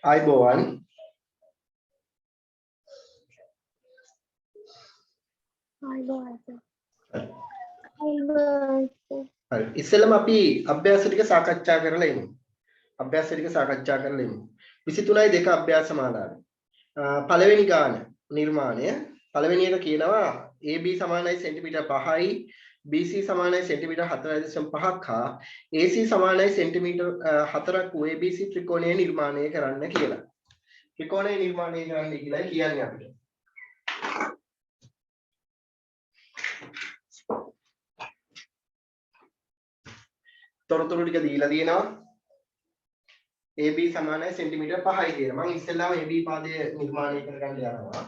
අයිබෝවන් හරි ඉස්සෙල්ලම අපි අභ්‍යාස ටික සාකච්ඡා කරලා ඉමු. අභ්‍යාස ටික සාකච්ඡා කරලා ඉමු. 23යි 2 අභ්‍යාස මාලාවේ. පළවෙනි ගාන නිර්මාණය පළවෙනි එක කියනවා AB සමානයි සෙන්ටිමීටර් 5යි BC සමානයි සෙන්ටිමීටර් 4.5ක් හා AC සමානයි සෙන්ටිමීටර් 4ක් වූ ABC ත්‍රිකෝණය නිර්මාණය කරන්න කියලා. ත්‍රිකෝණය නිර්මාණය කරන්න කියලා කියන්නේ අපිට. තොරතුරු ටික දීලා තියෙනවා. AB සමානයි සෙන්ටිමීටර් 5යි කියලා. මම ඉස්සෙල්ලාම AB පාදය නිර්මාණය කරගන්න යනවා.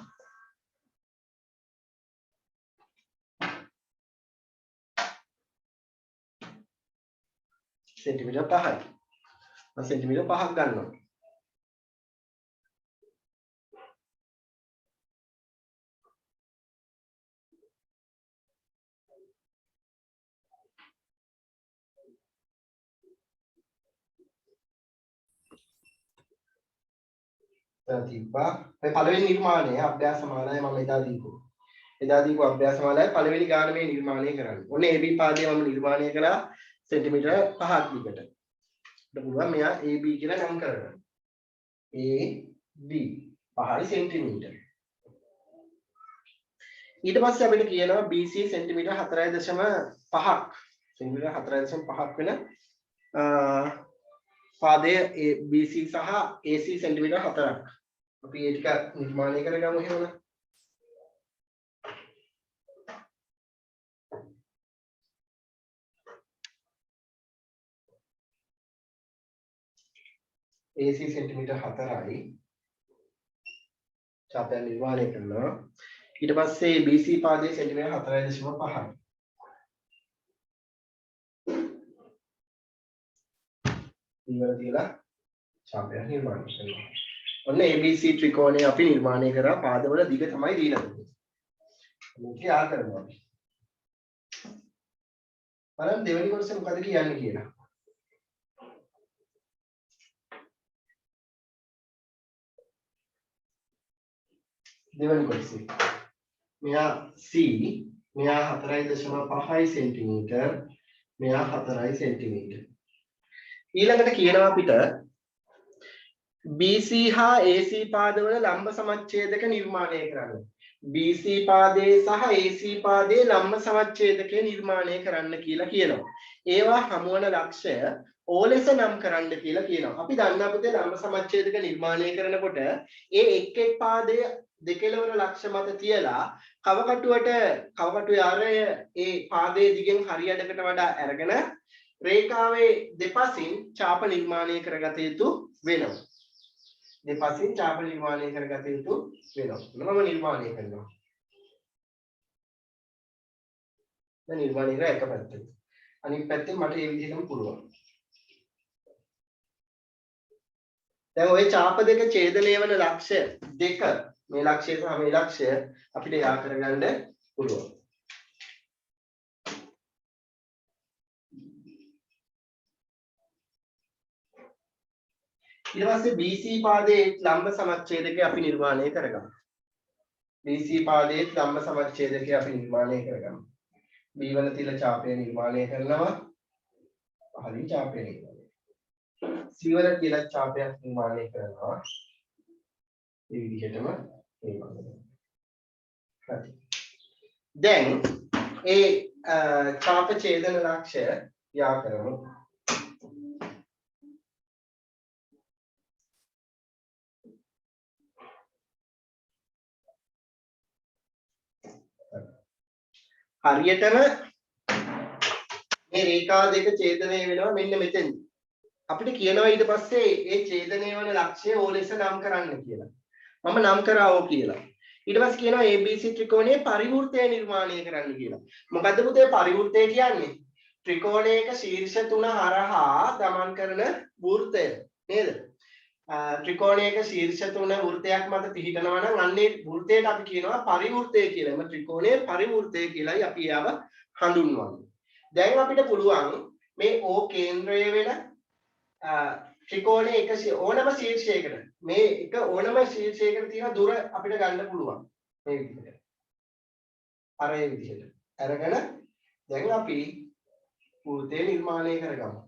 सेंटीमीटर 5යි. මම සෙන්ටිමීටර් 5ක් ගන්නවා. තිබ්බා. මේ පළවෙනි නිර්මාණය අභ්‍යාස මාලාවේ මම එදා දීපු අභ්‍යාස මාලාවේ පළවෙනි ගාන මේ නිර්මාණය කරන්නේ. ඔන්න AB පාදය මම නිර්මාණය කළා सेंटीमीटर 5ක් දිගට. අපිට පුළුවන් මෙයා AB කියලා නම් කරගන්න. AB 5 සෙන්ටිමීටර. ඊට පස්සේ අපිට කියනවා BC සෙන්ටිමීටර 4.5ක්. සෙන්ටිමීටර 4.5ක් වෙන පාදයේ BC සහ AC සෙන්ටිමීටර 4ක්. අපි ඒ ටික නිර්මාණය කරගමු එහෙනම්. AC सेंटीमीटर 4යි ඡාපය නිර්මාණය කරනවා. ඊට පස්සේ BC පාදයේ සෙන්ටිමීටර 4.5යි. ඊවල තියලා ඡාපය නිර්මාණය කරනවා. ඔන්න ABC ත්‍රිකෝණය අපි නිර්මාණය කරා. පාදවල දිග තමයි දීලා තියෙන්නේ. මේක ආ කරනවා අපි. බලන්න දෙවෙනි කොටසේ මොකද කියන්නේ කියලා. දෙවැනි කොටසේ මෙයා C මෙයා 4.5 සෙන්ටිමීටර් මෙයා 4 සෙන්ටිමීටර් ඊළඟට කියනවා අපිට BC හා AC පාදවල ලම්බ සමච්ඡේදක නිර්මාණය කරන්න. BC පාදයේ සහ AC පාදයේ ලම්බ සමච්ඡේදකය නිර්මාණය කරන්න කියලා කියනවා. ඒවා හමුවන ලක්ෂය O ලෙස නම් කරන්න කියලා කියනවා. අපි දන්නා පුතේ ලම්බ සමච්ඡේදක නිර්මාණය කරනකොට ඒ එක් එක් පාදයේ දෙකලවර ලක්ෂ මත තියලා කවකටුවේ ආරය ඒ පාදයේ දිගෙන් හරියටකට වඩා අරගෙන රේඛාවේ දෙපසින් ඡාප නිර්මාණය කරගත යුතු වෙනවා. දෙපසින් ඡාප නිර්මාණය කරගත යුතු වෙනවා. මම නිර්මාණය කරනවා. දැන් නිර්මාණය කරලා එක පැත්තකින්. අනිත් පැත්තෙන් මට මේ විදිහටම පුළුවන්. දැන් ওই ඡාප දෙක ඡේදනය වන ලක්ෂ්‍ය දෙක මේ ලක්ෂ්‍ය සහ මේ ලක්ෂ්‍ය අපිට යා කරගන්න පුළුවන්. ඊට පස්සේ BC පාදයේ ලම්බ සමච්ඡේදකය අපි නිර්මාණය කරගමු. BC පාදයේ ලම්බ සමච්ඡේදකය අපි නිර්මාණය කරගමු. B වල තියලා ඡාපය නිර්මාණය කරනවා. පහළින් ඡාපය නිර්මාණය. C වල තියලා ඡාපයක් නිර්මාණය කරනවා. මේ විදිහටම හරි. දැන් ඒ ඡාප ඡේදන ලක්ෂය යා කරමු. හරියටම මේ රේඛා දෙක ඡේදනය වෙනවා මෙන්න මෙතෙන්. අපිට කියනවා ඊට පස්සේ ඒ ඡේදනය වන ලක්ෂය O ලෙස නම් කරන්න කියලා. මම නම් කරාවෝ කියලා. ඊට පස්සේ කියනවා ABC ත්‍රිකෝණයේ පරිවෘත්තය නිර්මාණය කරන්න කියලා. මොකද්ද පුතේ පරිවෘත්තය කියන්නේ? ත්‍රිකෝණයක ශීර්ෂ තුන හරහා ගමන් කරන වෘත්තය නේද? ත්‍රිකෝණයක ශීර්ෂ තුන වෘත්තයක් මත පිහිටනවා නම් අන්නේ වෘත්තයට අපි කියනවා පරිවෘත්තය කියලා. එම ත්‍රිකෝණයේ පරිවෘත්තය කියලායි අපි යාව හඳුන්වන්නේ. දැන් අපිට පුළුවන් මේ O කේන්ද්‍රය වෙන ත්‍රිකෝණයේ එක ඕනම ශීර්ෂයකට මේ එක ඕනම ශීර්ෂයකට තියෙන දුර අපිට ගන්න පුළුවන් මේ විදිහට. අර ඒ විදිහට. අරගෙන දැන් අපි වෘත්තය නිර්මාණය කරගමු.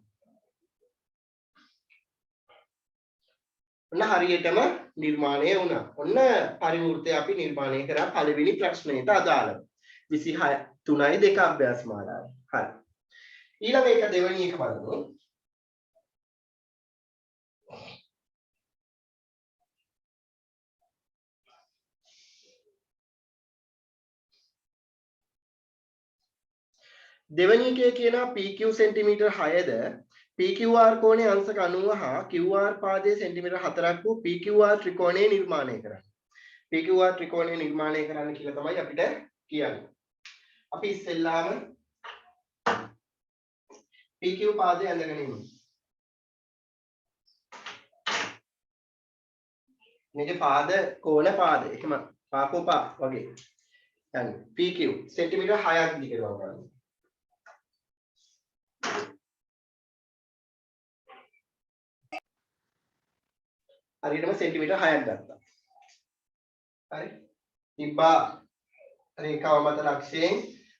ඔන්න හරියටම නිර්මාණය වුණා. ඔන්න පරිවෘත්තය අපි නිර්මාණය කරා පළවෙනි ප්‍රශ්නයට අදාළව. 26.3.2 අභ්‍යාස මාලාවේ. හරි. ඊළඟ එක දෙවෙනි එක බලමු. දෙවෙනි එකේ කියනවා PQ සෙන්ටිමීටර් 6ද PQR කෝණයේ අංශක 90 හා QR පාදයේ සෙන්ටිමීටර් 4ක් වූ PQR ත්‍රිකෝණය නිර්මාණය කරන්න. PQR ත්‍රිකෝණය නිර්මාණය කරන්න කියලා තමයි අපිට කියන්නේ. අපි ඉස්සෙල්ලාම PQ පාදය ඇඳගෙන ඉමු. මේකේ පාද කෝණ පාද එකම පාකෝපා වගේ. يعني PQ සෙන්ටිමීටර් 6ක් දිග ගන්නවා. හරියටම සෙන්ටිමීටර් 6ක් ගත්තා. හරි. තිබ්බා රේඛාව මත ලක්ෂයෙන්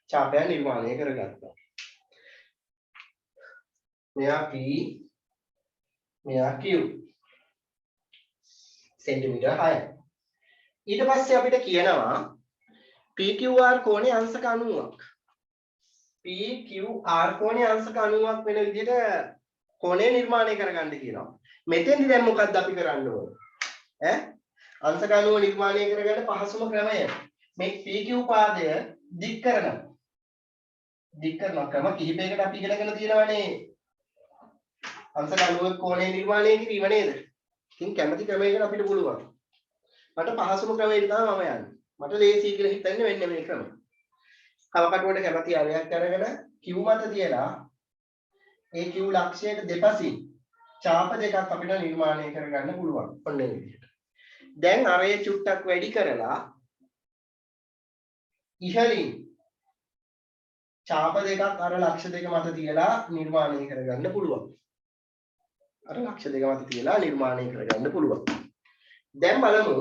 ඡාපයක් නිර්මාණය කරගත්තා. මෙයා P මෙයා Q සෙන්ටිමීටර් 6යි. ඊට පස්සේ අපිට කියනවා PQR කෝණයේ අංශක 90ක්. PQR කෝණයේ අංශක 90ක් වෙන විදිහට කෝණය නිර්මාණය කරගන්න කියනවා. මෙතෙන්දි දැන් මොකක්ද අපි කරන්න ඕනේ? අංශක 90 නිර්මාණය කරගන්න පහසුම ක්‍රමය මේ PQ පාදය දික් කරනවා. දික් කරන ක්‍රම කිහිපයකට අපි ඉගෙනගෙන තියෙනවානේ. අංශක 90 කෝණය නිර්මාණය කිරීම නේද? ඉතින් කැමති ක්‍රමයකට අපිට පුළුවන්. මට පහසුම ක්‍රමයට තමයි මම යන්නේ. මට ලේසි කියලා හිතන්නේ වෙන්නේ මේ ක්‍රමය. කවකටුවට කැමති අරයක් අරගෙන Q මත තියලා ඒ Q ලක්ෂයට දෙපසින් ඡාප දෙකක් අපිට නිර්මාණය කරගන්න පුළුවන්. ඔන්න ඒ විදිහට. දැන් අරය චුට්ටක් වැඩි කරලා ඉහළින් ඡාප දෙකක් අර ලක්ෂ දෙක මත තියලා නිර්මාණය කරගන්න පුළුවන්. අර ලක්ෂ දෙක මත තියලා නිර්මාණය කරගන්න පුළුවන්. දැන් බලමු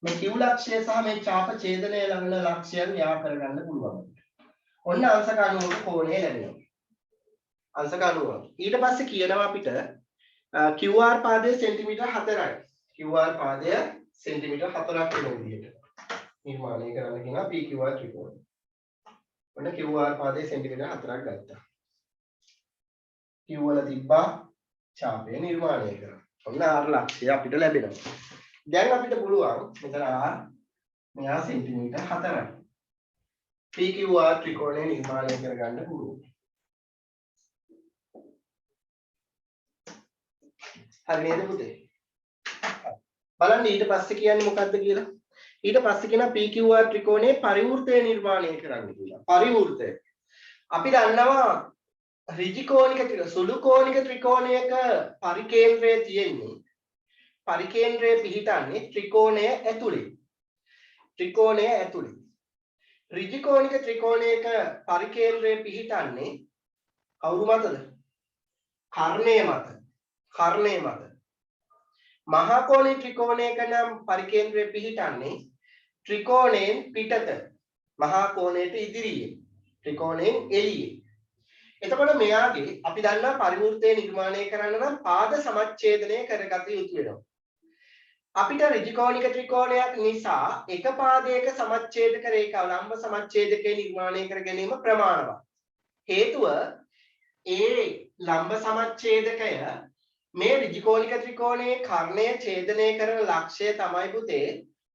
මේ Q ලක්ෂය සහ මේ ඡාප ඡේදනය ලඟන ලක්ෂයන් යා කරගන්න පුළුවන්. ඔන්න අංශක 90ක කෝණය ලැබෙනවා. අංශක 90. ඊට පස්සේ කියනවා අපිට QR පාදයේ සෙන්ටිමීටර් 4යි. QR පාදය සෙන්ටිමීටර් 4ක් වෙන විදිහට නිර්මාණය කරන්න කියනවා PQR ත්‍රිකෝණය. ඔන්න QR පාදයේ සෙන්ටිමීටර් 4ක් ගත්තා. Q වල තිබ්බා ඡාපය නිර්මාණය කරා. ඔන්න R ලක්ෂය අපිට ලැබෙනවා. දැන් අපිට පුළුවන් මෙතන R මෙහා සෙන්ටිමීටර් 4යි. PQR ත්‍රිකෝණය නිර්මාණය කරගන්න පුළුවන්. හරි නේද පුතේ? බලන්න ඊට පස්සේ කියන්නේ මොකද්ද කියලා. ඊට පස්සේ කියනවා PQR ත්‍රිකෝණයේ පරිවෘතය නිර්මාණය කරන්න කියලා. පරිවෘතය. අපි දන්නවා ඍජු කෝණික සුළු කෝණික ත්‍රිකෝණයක පරිකේන්ද්‍රය තියෙන්නේ. පරිකේන්ද්‍රය පිහිටන්නේ ත්‍රිකෝණය ඇතුලේ. ත්‍රිකෝණය ඇතුලේ. ඍජු කෝණික ත්‍රිකෝණයක පරිකේන්ද්‍රය පිහිටන්නේ කවුරු මතද? කර්ණය මත. කර්ණය මත. මහා කෝණී ත්‍රිකෝණයක නම් පරිකේන්ද්‍රය පිහිටන්නේ ත්‍රිකෝණයෙන් පිටත. මහා කෝණයට ඉදිරියේ. ත්‍රිකෝණයෙන් එළියේ. එතකොට මෙයාගේ අපි දන්නා පරිවෘත්තය නිර්මාණය කරන්න නම් පාද සමච්ඡේදනය කරගත යුතු වෙනවා. අපිට ඍජු කෝණික ත්‍රිකෝණයක් නිසා එක පාදයක සමච්ඡේදක රේඛාව ලම්බ සමච්ඡේදකය නිර්මාණය කර ගැනීම ප්‍රමාණවත්. හේතුව ඒ ලම්බ සමච්ඡේදකය මේ ඍජු කෝණික ත්‍රිකෝණයේ කර්ණය ඡේදනය කරන ලක්ෂය තමයි පුතේ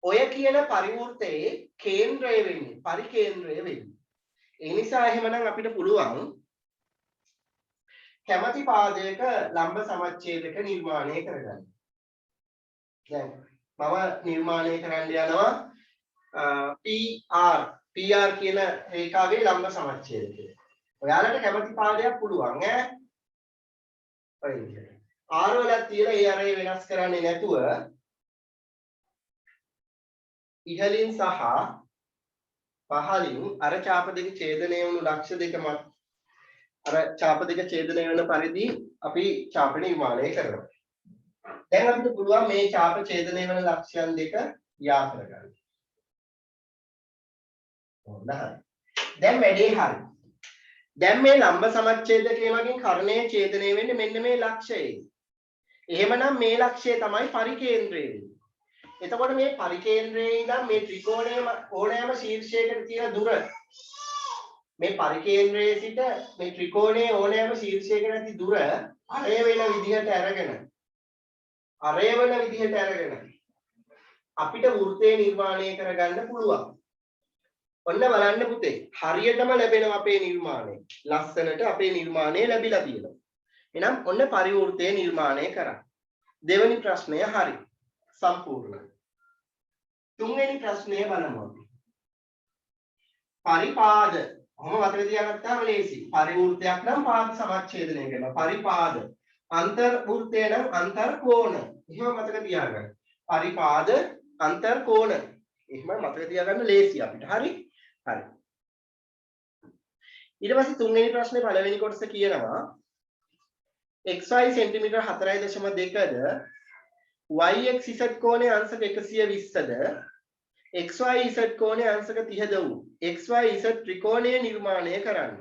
ඔය කියන පරිවෘත්තයේ කේන්ද්‍රය වෙන්නේ පරිකේන්ද්‍රය වෙන්නේ. ඒ නිසා එහෙමනම් අපිට පුළුවන් කැමැති පාදයක ලම්බ සමච්ඡේදක නිර්මාණය කරගන්න. දැන් මම නිර්මාණය කරන්න යනවා PR කියන රේඛාවේ ලම්බ සමච්ඡේදකය. ඔයාලට කැමැති පාදයක් පුළුවන් ඈ. ඔය විදිහට. R වල තියලා ඒ අරේ වෙනස් කරන්නේ නැතුව ඉහළින් සහ පහළින් අර ඡාප දෙක ඡේදනය වුණු ලක්ෂ දෙක මත අර ඡාප දෙක ඡේදනය වෙන පරිදි අපි ඡාප නිර්මාණය කරනවා. දැන් අපිට පුළුවන් මේ ඡාප ඡේදනය වෙන ලක්ෂ්‍යයන් දෙක යා කරගන්න. හොඳයි. දැන් වැඩේ හරි. දැන් මේ ලම්බ සමච්ඡේදකයේ මගින් කර්ණයේ ඡේදනය වෙන්නේ මෙන්න මේ ලක්ෂ්‍යයේ. එහෙමනම් මේ ලක්ෂ්‍යය තමයි පරිකේන්ද්‍රය වෙන්නේ. එතකොට මේ පරිකේන්ද්‍රයේ ඉඳන් මේ ත්‍රිකෝණයේ ඕනෑම ශීර්ෂයකට තියෙන දුර මේ පරිකේන්ද්‍රයේ සිට මේ ත්‍රිකෝණයේ ඕනෑම ශීර්ෂයකට ඇති දුර අරය වෙන විදිහට අරගෙන අපිට වෘත්තය නිර්මාණය කරගන්න පුළුවන්. ඔන්න බලන්න පුතේ. හරියටම ලැබෙනවා අපේ නිර්මාණය. ලස්සනට අපේ නිර්මාණය ලැබිලා තියෙනවා. එහෙනම් ඔන්න පරිවෘත්තය නිර්මාණය කරා. දෙවෙනි ප්‍රශ්නය හරි. සම්පූර්ණ. තුන්වෙනි ප්‍රශ්නය බලමු. පරිපාද. ඔහොම මතක තියාගත්තාම ලේසි. පරිවෘත්තයක් නම් පාද සමච්ඡේදනය කරනවා. පරිපාද. අන්තර්වෘත්තය නම් අන්තර්කෝණ. එහෙම මතක තියාගන්න. පරිපාද අන්තර්කෝණ. එහෙම මතක තියාගන්න ලේසි අපිට. හරි? හරි. ඊට පස්සේ තුන්වෙනි ප්‍රශ්නේ පළවෙනි කොටස කියනවා xy සෙන්ටිමීටර් 4.2ද yx z කෝණයේ අංශක 120ද xy z කෝණයේ අංශක 30ද වූ xy z ත්‍රිකෝණය නිර්මාණය කරන්න.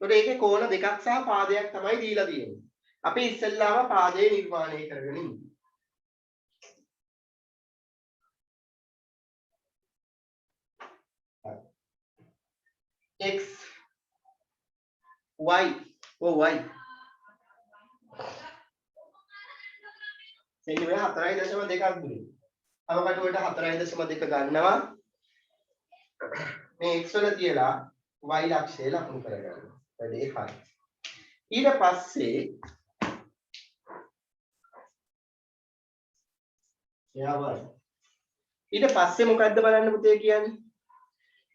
ඒකට ඒකේ කෝණ දෙකක් සහ පාදයක් තමයි දීලා තියෙන්නේ. අපි ඉස්සෙල්ලාම පාදේ නිර්මාණය කරගෙන ඉමු. x y y සෙන්ටිමීටර් 4.2ක් දුන්නේ. අවකටුවට 4.2 ගන්නවා. මේ x වල තියලා y ලක්ෂය ලකුණු කරගන්නවා. වැඩේ හරි. ඊට පස්සේ මොකද්ද බලන්න පුතේ කියන්නේ?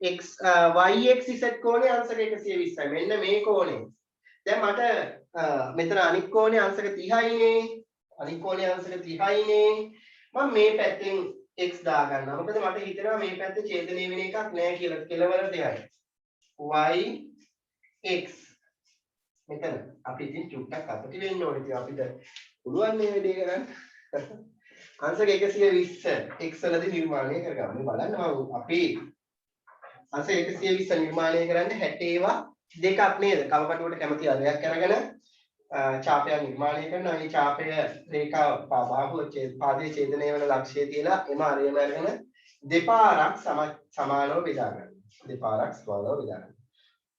x yx z කෝණය අංශක 120යි. මෙන්න මේ කෝණය. දැන් මට මෙතන අනික් කෝණය අංශක 30යිනේ. අනික් කෝණය අංශක 30යිනේ. මම මේ පැත්තෙන් x දා ගන්නවා. මොකද මට හිතෙනවා මේ පැත්තේ ඡේදනය වෙන එකක් නෑ කියලා. කෙලවර දෙයයි. y x මෙතන අපි ඉතින් චුට්ටක් අපිට වෙන්න ඕනේ. ඉතින් අපිට පුළුවන් මේ වැඩේ කරන්න. අංශක 120 x වලදී නිර්මාණය කරගන්න. බලන්න මම අපි අංශක 120 නිර්මාණය කරන්න 60 ඒවා දෙකක් නේද? කවකටුවට කැමති අරයක් අරගෙන ඡාපයක් නිර්මාණය කරනවා. මේ ඡාපය රේඛා බාහුව පාදයේ ඡේදනය වෙන ලක්ෂ්‍යය තියලා එම අරයම අරගෙන දෙපාරක් සමානව බෙදා ගන්න. දෙපාරක් සමානව බෙදා ගන්න.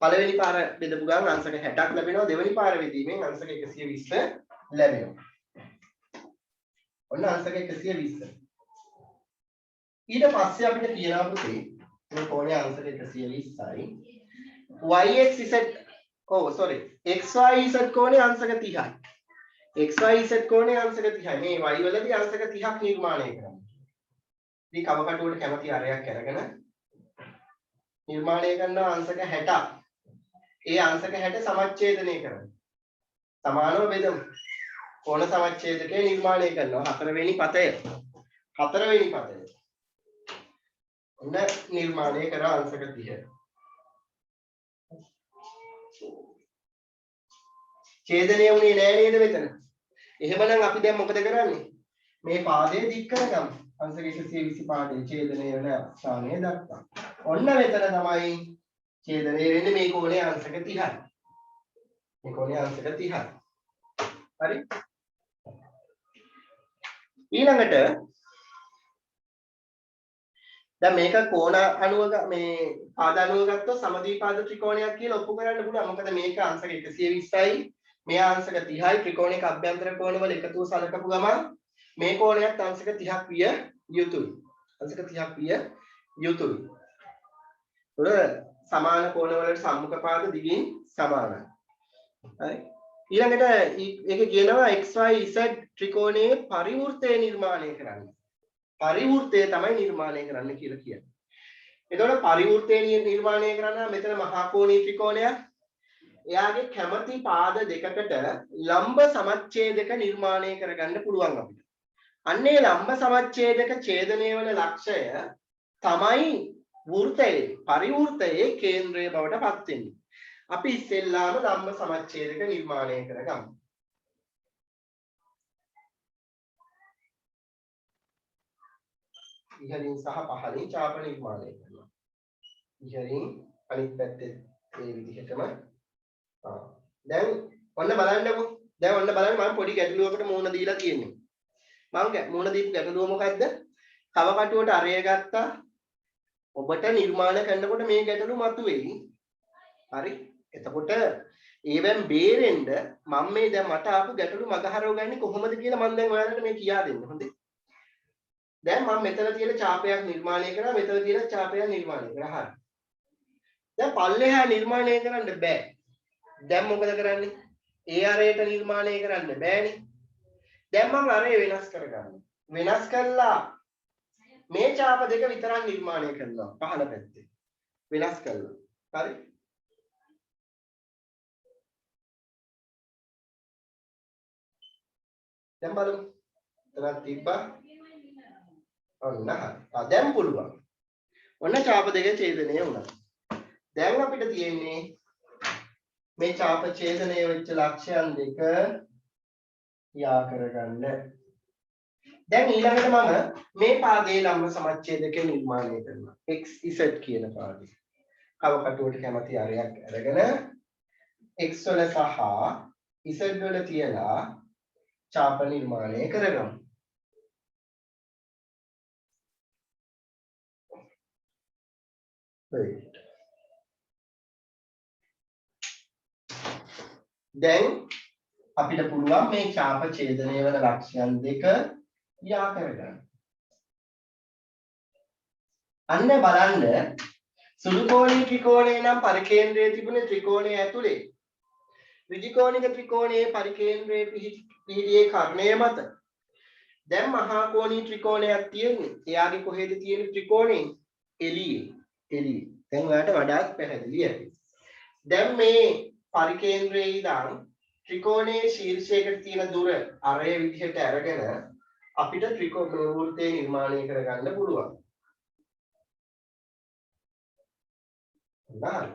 පළවෙනි පාර බෙදපු ගමන් අංශක 60ක් ලැබෙනවා. දෙවෙනි පාර බෙදීමෙන් අංශක 120 ලැබෙනවා. ඔන්න අංශක 120. ඊට පස්සේ අපිට කියනවා පුතේ මේ කෝණය අංශක 120යි. yx z xy z කෝණය අංශක 30යි. xy z කෝණය අංශක 30යි. මේ y වලදී අංශක 30ක් නිර්මාණය කරනවා. ඉතින් කවකටුවට කැමති අරයක් අරගෙන නිර්මාණය කරන අංශක 60ක්. ඒ අංශක 60 සමච්ඡේදනය කරනවා. සමානව බෙදමු. කෝණ සමච්ඡේදකය නිර්මාණය කරනවා. හතරවෙනි පතය. ඔන්න නිර්මාණය කර අංශක 30. ඡේදනය වුණේ නෑ නේද මෙතන? එහෙමනම් අපි දැන් මොකද කරන්නේ? මේ පාදය දික් කරගමු. අංශක 120 පාදයේ ඡේදනය වෙන ස්ථානය දක්වා. ඔන්න මෙතන තමයි ඡේදනය වෙන්නේ මේ කෝණය අංශක 30යි. මේ කෝණය අංශක 30යි. හරි? ඊළඟට දැන් මේක කෝණ අණුව මේ පාද අණුව ගත්තොත් සමද්විපාද ත්‍රිකෝණයක් කියලා ඔප්පු කරන්න පුළුවන්. මොකද මේක අංශක 120යි, මේ අංශක 30යි. ත්‍රිකෝණයක අභ්‍යන්තර කෝණවල එකතුව සලකපු ගමන් මේ කෝණයත් අංශක 30ක් විය යුතුයි. අංශක 30ක් විය යුතුයි. ඒක සමාන කෝණවලට සම්මුඛ පාද දිගින් සමානයි. හරි. ඊළඟට ඒක කියනවා xy z ත්‍රිකෝණයේ පරිවෘත්තය නිර්මාණය කරන්න. පරිවෘත්තය තමයි නිර්මාණය කරන්න කියලා කියන්නේ. එතකොට පරිවෘත්තය නිර්මාණය කරන්න මෙතන මහා කෝණී ත්‍රිකෝණයක්. එයාගේ කැමති පාද දෙකකට ලම්බ සමච්ඡේදක නිර්මාණය කරගන්න පුළුවන් අපිට. අන්නේ ලම්බ සමච්ඡේදක ඡේදනය වන ලක්ෂය තමයි වෘත්තයේ පරිවෘත්තයේ කේන්ද්‍රය බවට පත් වෙන්නේ. අපි ඉස්සෙල්ලාම ලම්බ සමච්ඡේදක නිර්මාණය කරගමු. ඉහළින් සහ පහළින් ඡාප නිර්මාණය කරනවා. ඉහළින් අනිත් පැත්තේ මේ විදිහටම දැන් ඔන්න බලන්නකෝ. දැන් ඔන්න බලන්න මම පොඩි ගැටලුවකට මුහුණ දීලා තියෙන්නේ. මම මුහුණ දීපු ගැටලුව මොකද්ද? කව කටුවට අරය ගත්තා. ඔබට නිර්මාණ කරනකොට මේ ගැටලු මතුවේවි. හරි? එතකොට ඒවෙන් බේරෙන්න මම මේ දැන් මට ආපු ගැටලු මගහරව ගන්නේ කොහොමද කියලා මම දැන් ඔයාලට මේ කියා දෙන්න. හොඳේ. දැන් මම මෙතන තියෙන ඡාපයක් නිර්මාණය කරා මෙතන තියෙන ඡාපයක් නිර්මාණය කරා. හරි. දැන් පල්ලෙහා නිර්මාණය කරන්න බෑ. දැන් මොකද කරන්නේ? ඒ අරයට නිර්මාණය කරන්න බෑනේ. දැන් මම අරය වෙනස් කරගන්නවා. වෙනස් කළා මේ ඡාප දෙක විතරක් නිර්මාණය කරනවා පහළ පැත්තේ. වෙනස් කළා. හරි? දැන් බලමු. එතන තිබ්බා. ඔන්න හරි. දැන් පුළුවන්. ඔන්න ඡාප දෙක ඡේදනය වුණා. දැන් අපිට තියෙන්නේ මේ ඡාප ඡේදනය වෙච්ච ලක්ෂයන් දෙක යා කරගන්න. දැන් ඊළඟට මම මේ පාදයේ ලම්බ සමච්ඡේදක නිර්මාණය කරනවා. x z කියන පාදේ. කව කටුවට කැමති අරයක් අරගෙන x වල සහ z වල තියලා ඡාප නිර්මාණය කරගමු. දැන් අපිට පුළුවන් මේ ඡාප ඡේදනය වන ලක්ෂයන් දෙක යා කරගන්න. අන්න බලන්න සුළු කෝණී ත්‍රිකෝණේ නම් පරිකේන්ද්‍රයේ තිබුණේ ත්‍රිකෝණයේ ඇතුලේ. ඍජුකෝණික ත්‍රිකෝණයේ පරිකේන්ද්‍රයේ පිහිටියේ කර්ණය මත. දැන් මහා කෝණී ත්‍රිකෝණයක් තියෙන්නේ. එයාගේ කොහෙද තියෙන්නේ ත්‍රිකෝණේ? එළියේ. එළියේ. දැන් ඔයාලට වඩාත් පැහැදිලි ඇති. දැන් මේ පරිකේන්ද්‍රයේ ඉඳන් ත්‍රිකෝණයේ ශීර්ෂයකට තියෙන දුර අරය විදිහට අරගෙන අපිට ත්‍රිකෝණ වෘත්තය නිර්මාණය කරගන්න පුළුවන්. හරි.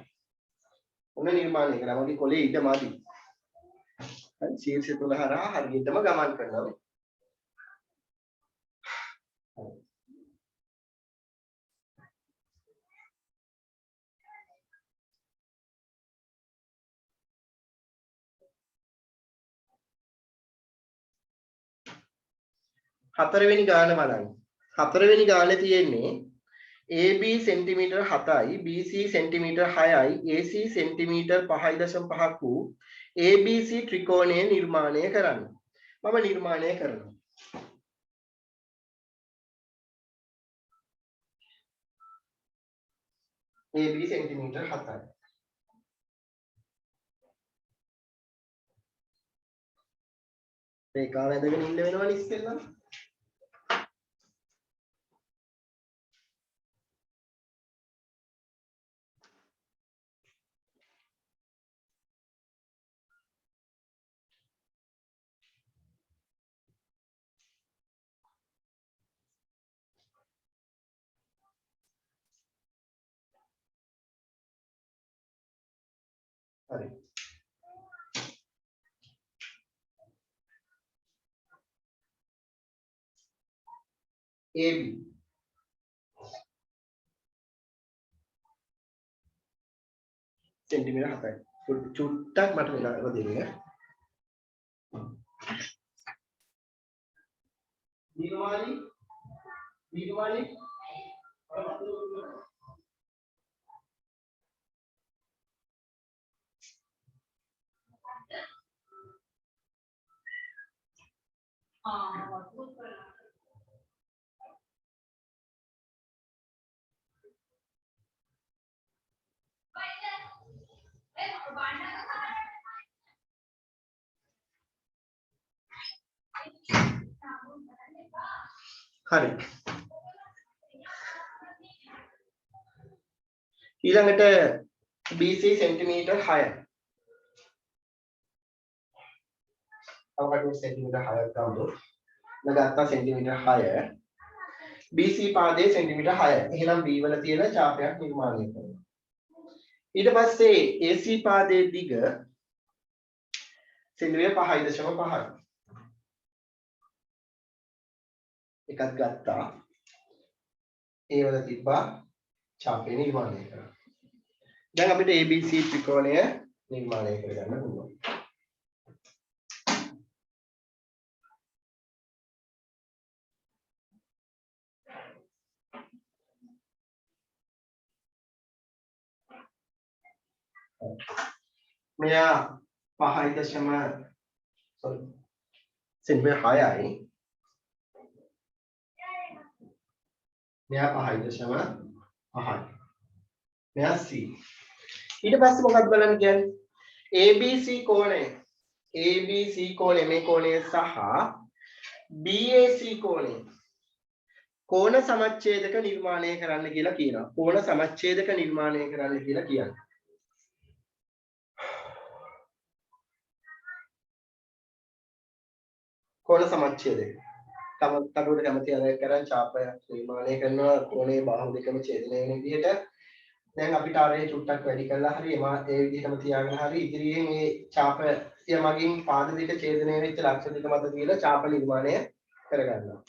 ඔන්න නිර්මාණය කරා මගේ කොලේ ඊට මාදි. හරි ශීර්ෂය තුල හරහා හරියටම ගමන් කරනවා. හතරවෙනි ගාන බලන්න. හතරවෙනි ගානේ තියෙන්නේ AB සෙන්ටිමීටර් 7යි BC සෙන්ටිමීටර් 6යි AC සෙන්ටිමීටර් 5.5ක් වූ ABC ත්‍රිකෝණය නිර්මාණය කරන්න. මම නිර්මාණය කරනවා. AB centimetre 7යි. රේඛාව ඇඳගෙන ඉන්න වෙනවනේ ඉස්සෙල්ලා. හරි. AB සෙන්ටිමීටර් 7යි. චුට්ටක් මට වෙලාව දෙන්න. දීර්ඝමාලි හරි. ඊළඟට BC සෙන්ටිමීටර් 6යි. අවකට සෙන්ටිමීටර් 6ක් ගමු. නගත්තා සෙන්ටිමීටර් 6. BC පාදයේ සෙන්ටිමීටර් 6. එහෙනම් B වල තියෙන ඡාපයක් නිර්මාණය කරනවා. ඊට පස්සේ AC පාදයේ දිග සෙන්ටිමීටර් 5.5. එකක් ගත්තා. ඒ වල තිබ්බා ඡාපය නිර්මාණය කරා. දැන් අපිට ABC ත්‍රිකෝණය නිර්මාණය කරගන්න පුළුවන්. මෙයා 5.0 සෙන්ටිමීටර් 6යි. මෙයා 5.5යි. මෙයා C. ඊට පස්සේ මොකක්ද බලන්න කියන්නේ? ABC කෝණය මේ කෝණය සහ BAC කෝණය කෝණ සමච්ඡේදක නිර්මාණය කරන්න කියලා කියනවා. කෝණ සමච්ඡේදක නිර්මාණය කරන්න කියලා කියන්නේ. කෝණ සමච්ඡේදය. තවදුරටත් කැමති අය කරන් ඡාපය නිර්මාණය කරනවා කෝණයේ බාහුව දෙකම ඡේදනය වෙන විදිහට. දැන් අපිට ආරේ චුට්ටක් වැඩි කරලා හරි ඒ විදිහටම තියාගෙන හරි ඉදිරියෙන් මේ ඡාපය මගින් පාද දෙක ඡේදනය වෙච්ච ලක්ෂ දෙක මත තියලා ඡාප නිර්මාණය කරගන්නවා.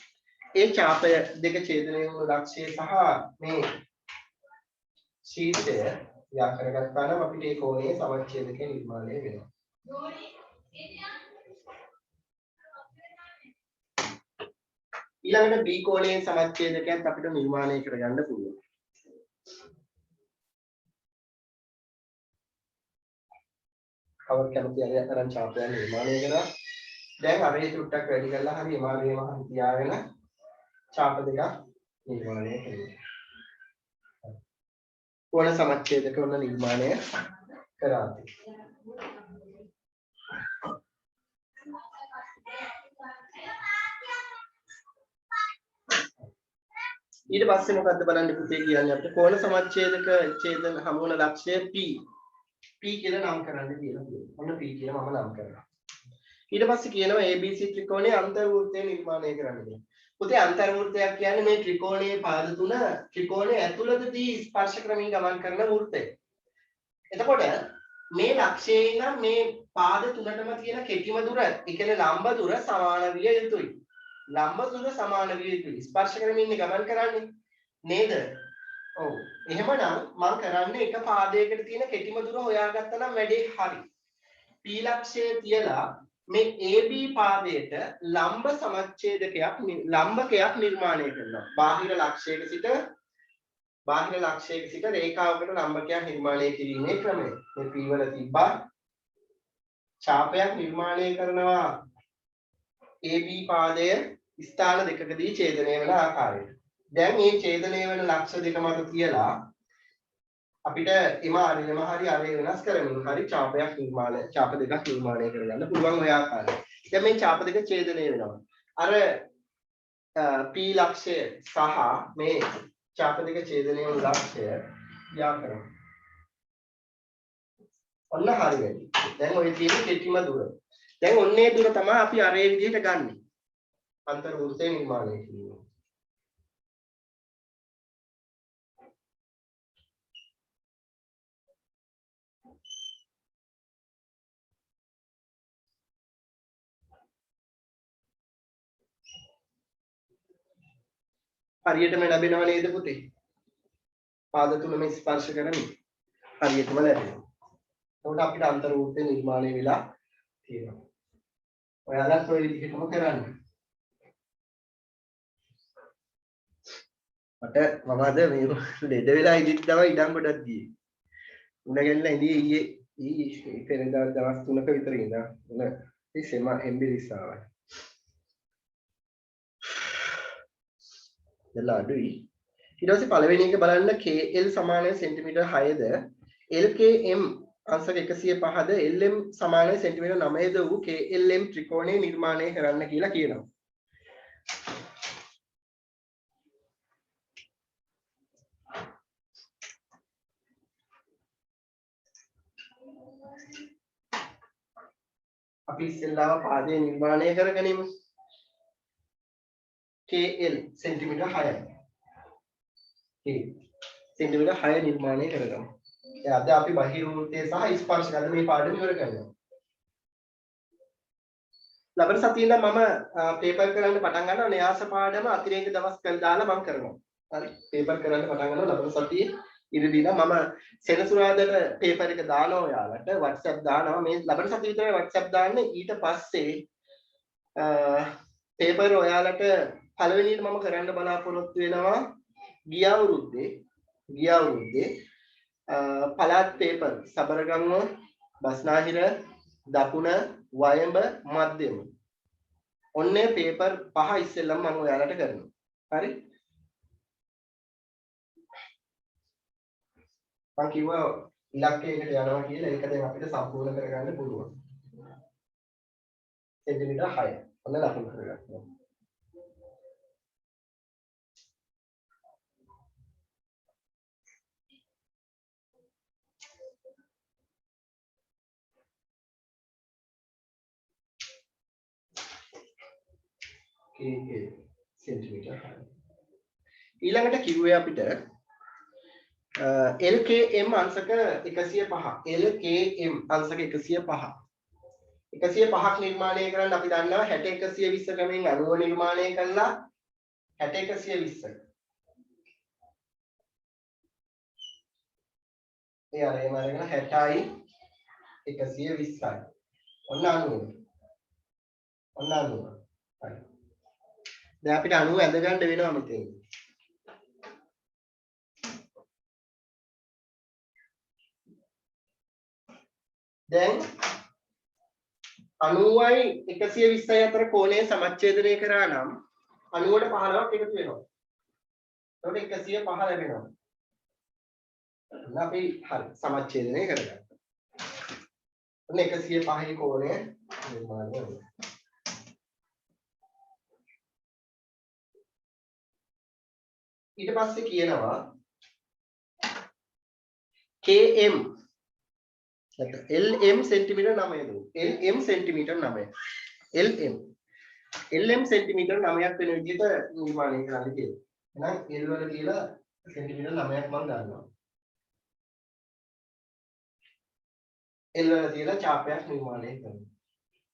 ඒ ඡාපය දෙක ඡේදනය වුණු ලක්ෂය සහ මේ ශීර්ෂය යා කරගත්තා නම් අපිට ඒ කෝණයේ සමච්ඡේදකය නිර්මාණය වෙනවා. ඊළඟට B කෝණයේ සමච්ඡේදකයත් අපිට නිර්මාණය කරගන්න පුළුවන්. කවර කැමති අය අතරන් ඡාපය නිර්මාණය කරා. දැන් අරේ චුට්ටක් වැඩි කරලා හරි එමාරේම හරි තියාගෙන ඡාප දෙකක් නිර්මාණය කරනවා. කෝණ සමච්ඡේදක වන නිර්මාණය කරාති. ඊට පස්සේ මොකද්ද බලන්න පුතේ කියන්නේ අපිට කෝණ සමච්ඡේදක ඡේදන හමු වන ලක්ෂය P කියලා නම් කරන්න කියලා කියනවා. ඔන්න P කියලා මම නම් කරනවා. ඊට පස්සේ කියනවා ABC ත්‍රිකෝණයේ අන්තර්වෘත්තය නිර්මාණය කරන්න කියලා. පුතේ අන්තර්වෘත්තයක් කියන්නේ මේ ත්‍රිකෝණයේ පාද තුන ත්‍රිකෝණයේ ඇතුළතදී ස්පර්ශ කරමින් ගමන් කරන වෘත්තය. එතකොට මේ ලක්ෂයේ ඉඳන් මේ පාද තුනටම තියෙන කෙටිම දුර, ඒ කියන්නේ ලම්බ දුර සමාන විය යුතුයි. ලම්බ දුර සමාන විය යුතුයි. ස්පර්ශ කරමින් ගමන් කරන්නේ නේද? ඔව්. එහෙමනම් මම කරන්නේ එක පාදයකට තියෙන කෙටිම දුර හොයාගත්තා නම් වැඩේ හරි. P ලක්ෂයේ තියලා මේ AB පාදයට ලම්බ සමච්ඡේදකයක් ලම්බකයක් නිර්මාණය කරනවා. බාහිර ලක්ෂයක සිට රේඛාවකට ලම්බකයක් නිර්මාණය කිරීමේ ක්‍රමය. මේ P වල තිබ්බා ඡාපයක් නිර්මාණය කරනවා AB පාදය ස්ථාන දෙකකදී ඡේදනය වෙන ආකාරයට. දැන් මේ ඡේදනය වෙන ලක්ෂ දෙක මත තියලා අපිට එමාරියම හරි අරේ වෙනස් කරමින් හරි ඡාප දෙකක් නිර්මාණය කරගන්න පුළුවන් ඔය ආකාරයට. දැන් මේ ඡාප දෙක ඡේදනය වෙනවා. අර P ලක්ෂය සහ මේ ඡාප දෙක ඡේදනය වන ලක්ෂය යා කරමු. ඔන්න හරි වැඩි. දැන් ඔය තියෙන කෙටිම දුර. දැන් ඔන්නේ දුර තමයි අපි අරේ විදිහට ගන්නෙ. අන්තර්වෘත්තය නිර්මාණය කිරීම. හරියටම ලැබෙනව නේද පුතේ? පාද තුනම ස්පර්ශ කරමින් හරියටම ලැබෙනවා. එතකොට අපිට අන්තර්වෘත්තය නිර්මාණය වෙලා තියෙනවා. ඔයාලත් ඔය විදිහටම කරන්න. මට මම අද මේ ලෙඩ වෙලා ඉඳිත් තමයි ඉඩම් ගොඩක් ගියේ. උණ ගැනලා ඉඳී ඊයේ පෙරේදා දවස් 3ක විතර ඉඳලා උණ ඒ සෙම එම්බිරිස්සාවයි. දෙලා අඩුයි. ඊට පස්සේ පළවෙනි එක බලන්න KL සමානයි සෙන්ටිමීටර් 6ද LKM අංශක 105ද LM සමානයි සෙන්ටිමීටර් 9ද වූ KLM ත්‍රිකෝණය නිර්මාණය කරන්න කියලා කියනවා. අපි ඉස්සෙල්ලාම පාදය නිර්මාණය කරගනිමු. KL සෙන්ටිමීටර් 6යි. K සෙන්ටිමීටර් 6 නිර්මාණය කරගමු. අද අපි බහිර්වෘත්තය සහ ස්පර්ශක අද මේ පාඩම ඉවර කරනවා. ලබන සතියේ ඉඳන් මම පේපර් කරන්න පටන් ගන්නවා. න්‍යාස පාඩම අතිරේක දවස් දාලා මම කරනවා. හරි. පේපර් කරන්න පටන් ගන්නවා ලබන සතියේ ඉරිදින මම සෙනසුරාදාට පේපර් එක දානවා ඔයාලට WhatsApp දානවා. මේ ලබන සතියේ විතරයි WhatsApp දාන්නේ. ඊට පස්සේ පේපර් ඔයාලට පළවෙනියට මම කරන්න බලාපොරොත්තු වෙනවා ගිය අවුරුද්දේ පළාත් පේපර් සබරගමුව බස්නාහිර දකුණ වයඹ මධ්‍යම ඔන්නේ පේපර් 5 ඉස්සෙල්ලම මම ඔයාලට කරනවා හරි මම කිව්වා ඉලක්කයකට යනවා කියලා ඒක දැන් අපිට සම්පූර්ණ කරගන්න පුළුවන් සෙන්ටිමීටර් 6 ඔන්න ලකුණු කරගන්නවා සෙන්ටිමීටර් 6 ඊළඟට කිව්වේ අපිට LKM අංශක 105 LKM අංශක 105 105ක් නිර්මාණය කරන්න අපි දන්නවා 60 120 ක්‍රමයෙන් 90 නිර්මාණය කළා 60 120 ඒ අරේම අරගෙන 60යි 120යි ඔන්න 90 ඔන්න 90 හරි දැන් අපිට 90 ඇඳ ගන්න වෙනවා මෙතෙන් දැන් 90යි 120යි අතර කෝණය සමච්ඡේදනය කරා නම් 90ට 15ක් එකතු වෙනවා. එතකොට 105 ලැබෙනවා. අපි හරි සමච්ඡේදනය කරගත්තා. ඔන්න 105 කෝණය නිර්මාණය වෙනවා. ඊට පස්සේ කියනවා KM LM सेंटीमीटर 9 දෝ LM सेंटीमीटर 9 LM सेंटीमीटर 9ක් වෙන විදිහට නිර්මාණය කරන්න කියලා. එහෙනම් L වල කියලා सेंटीमीटर 9ක් මම ගන්නවා. L වල කියලා ඡාපයක් නිර්මාණය කරනවා.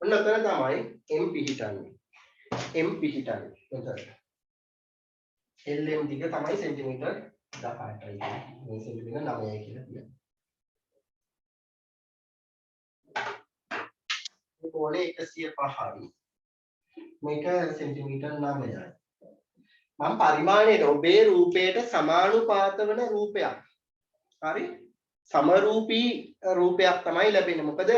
ඔන්න ඔතන තමයි M පිහිටන්නේ. M පිහිටන්නේ. එතන. LM දිග තමයි सेंटीमीटर 18යි. මේ सेंटीमीटर 9යි කියලා කියනවා. कोणे 105යි මේක සෙන්ටිමීටර් 9යි මම පරිමාණයට ඔබේ රූපයට සමානුපාත වන රූපයක් හරි සමරූපී රූපයක් තමයි ලැබෙන්නේ මොකද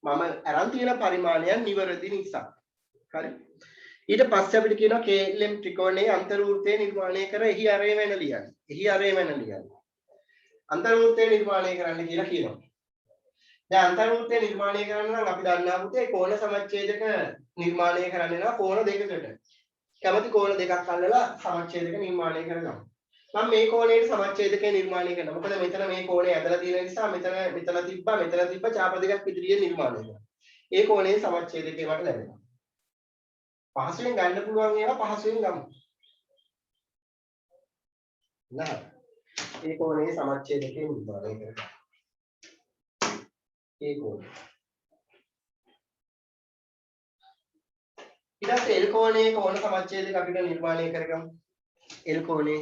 මම අරන් තියෙන පරිමාණයන් නිවැරදි නිසා හරි ඊට පස්සේ අපිට කියනවා KLM ත්‍රිකෝණයේ අන්තර්වෘත්තය නිර්මාණය කර එහි අරේ වෙන ලියන්න අන්තර්වෘත්තය නිර්මාණය කරන්න කියලා කියනවා දැන් අන්තර්වෘත්තය නිර්මාණය කරන්න නම් අපි දන්නා පුතේ කෝණ සමච්ඡේදක නිර්මාණය කරන්න වෙනවා කෝණ දෙකකට. කැමති කෝණ දෙකක් අල්ලලා සමච්ඡේදක නිර්මාණය කරනවා. මම මේ කෝණයට සමච්ඡේදකය නිර්මාණය කරනවා. මොකද මෙතන මේ කෝණය ඇදලා තියෙන නිසා මෙතන තිබ්බ ඡාප දෙකක් ඉදිරියේ නිර්මාණය කරනවා. ඒ කෝණයේ සමච්ඡේදකය මට ලැබෙනවා. පහසුවෙන් ගන්න පුළුවන් ඒවා පහසුවෙන් ගමු. නෑ. ඒ කෝණයේ සමච්ඡේදකය නිර්මාණය කරනවා. ඒ කෝණය. ඊට පස්සේ L කෝණයේ කෝණ සමච්ඡේදක අපිට නිර්මාණය කරගමු. L කෝණේ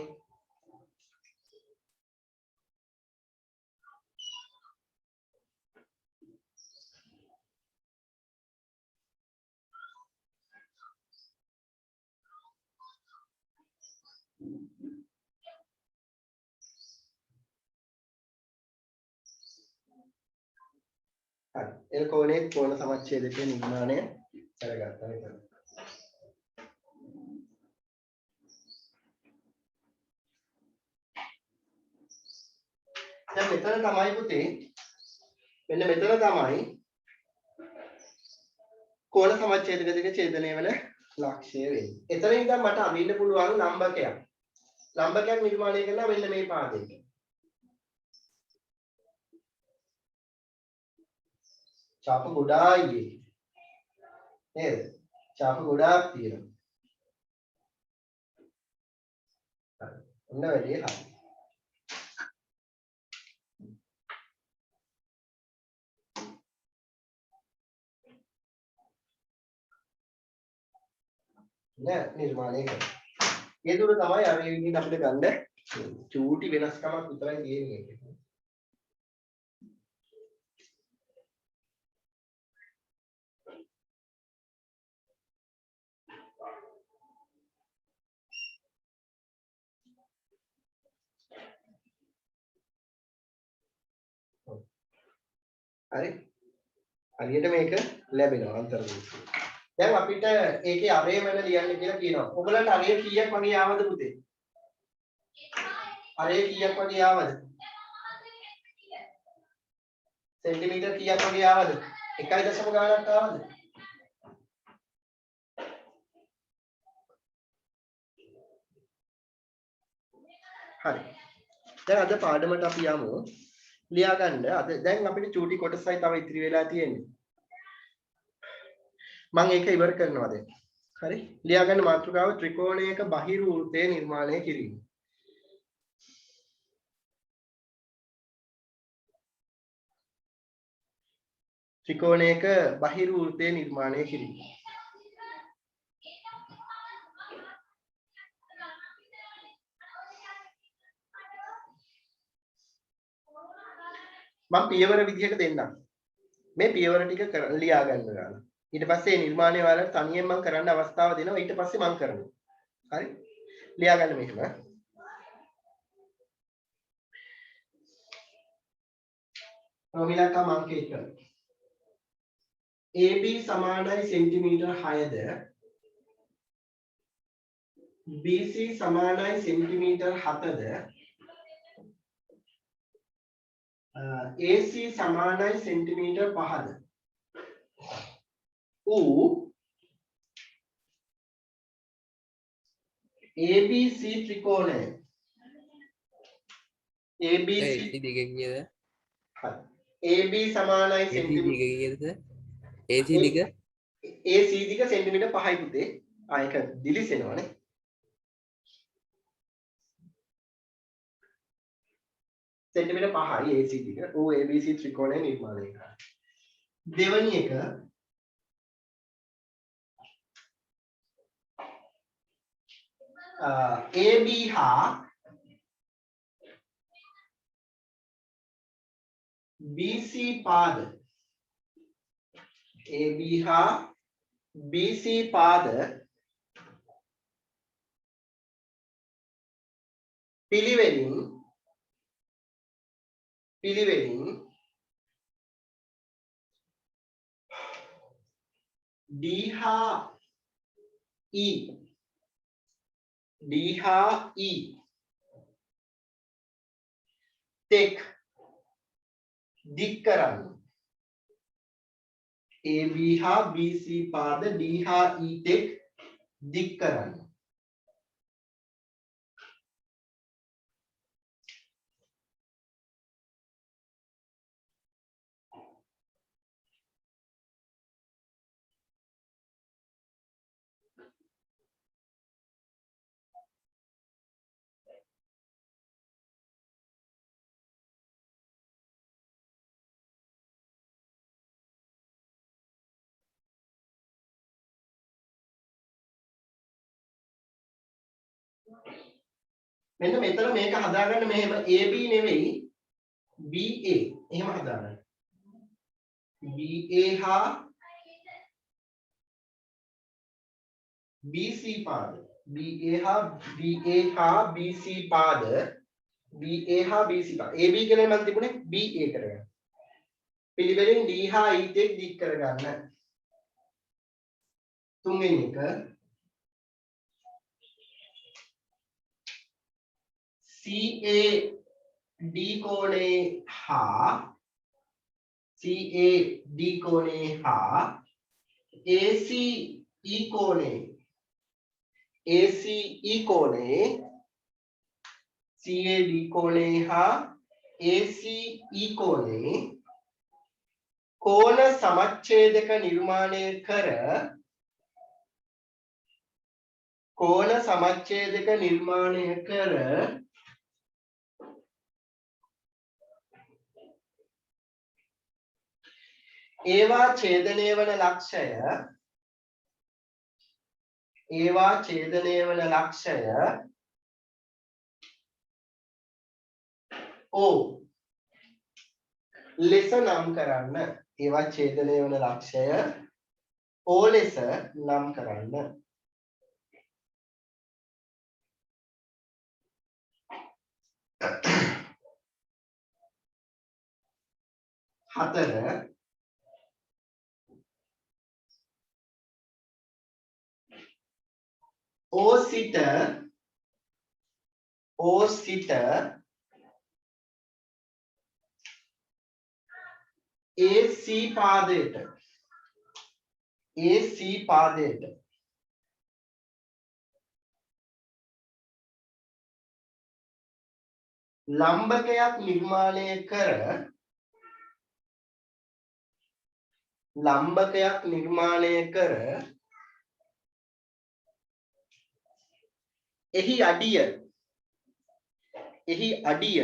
හරි L කෝණයේ කෝණ සමච්ඡේදකයේ නිර්මාණය කරගත්තා නේද? දැන් මෙතන තමයි පුතේ මෙන්න මෙතන තමයි කෝණ සමච්ඡේදක දෙක ඡේදනය වෙන ලක්ෂ්‍යය වෙන්නේ. එතන ඉඳන් මට අඳින්න පුළුවන් ලම්බකයක්. ලම්බකයක් නිර්මාණය කරනවා මෙන්න මේ පාදයට. ඡාප ගොඩායි නේද? ඡාප ගොඩාක් තියෙනවා. ඔන්න වැඩි හරි. නෑ නිර්මාණය කරනවා. ඒ දුර තමයි අර විදිහට අපිට ගන්න චූටි වෙනස්කමක් විතරයි තියෙන්නේ. හරි. හරියට මේක ලැබෙනවා අන්තර්ගත. දැන් අපිට ඒකේ අරය වෙන ලියන්න කියලා කියනවා. ඔයගලන්ට අරය කීයක් වගේ ආවද පුතේ? අරය කීයක් වගේ ආවද? සෙන්ටිමීටර් කීයක් වගේ ආවද? 1.0 ගානක් ආවද? හරි. දැන් අද පාඩමට අපි යමු. ලියා ගන්න. අද දැන් අපිට චූටි කොටසයි තව ඉතිරි වෙලා තියෙන්නේ. මම ඒක ඉවර කරනවා දැන්. හරි. ලියා ගන්න මාතෘකාව ත්‍රිකෝණයක බහිර්වෘත්තය නිර්මාණය කිරීම. ත්‍රිකෝණයක බහිර්වෘත්තය නිර්මාණය කිරීම. මම පියවර විදිහට දෙන්නම්. මේ පියවර ටික ලියා ගන්න ගන්න. ඊට පස්සේ නිර්මාණය වලට තනියෙන් මම කරන්න අවස්ථාව දෙනවා. ඊට පස්සේ මම කරනවා. හරි? ලියා ගන්න මෙහෙම. රෝමිලකම් අංක 1. AB සමානයි සෙන්ටිමීටර් 6ද BC සමානයි සෙන්ටිමීටර් 7ද AC සමානයි සෙන්ටිමීටර් 5ද ඌ ABC ත්‍රිකෝණය ABC දිග කියද? AB සමානයි සෙන්ටිමීටර් AC දිග AC දිග සෙන්ටිමීටර් 5යි පුතේ. ආයක දිලිසෙනවනේ. සෙන්ටිමීටර් 5යි AC දිග. ඌ ABC ත්‍රිකෝණය නිර්මාණය කරා. දෙවැනි එක AB හා BC පාද AB හා BC පාද පිළිවෙලින් D හා E තෙක් දික් කරන්න. AB හා BC පාද D හා E තෙක් දික් කරන්න. මෙන්න මෙතන මේක හදාගන්න මෙහෙම AB නෙවෙයි BA එහෙම හදාගන්න. BA හා BC පාද BA හා BC පාද BA හා BC පාද AB කියලා මම තිබුණේ BA කරගන්න. පිළිවෙලින් D හා E තෙක් දික් කරගන්න. තුන්වෙනි එක CAD කෝණේ හා ACE කෝණේ CAD කෝණේ හා ACE කෝණේ කෝණ සමච්ඡේදක නිර්මාණය කර ඒවා ඡේදනය වන ලක්ෂය ඒවා ඡේදනය වන ලක්ෂය O ලෙස නම් කරන්න. ඒවා ඡේදනය වන ලක්ෂය O ලෙස නම් කරන්න. හතර O සිට AC පාදයට ලම්බකයක් නිර්මාණය කර එහි අඩිය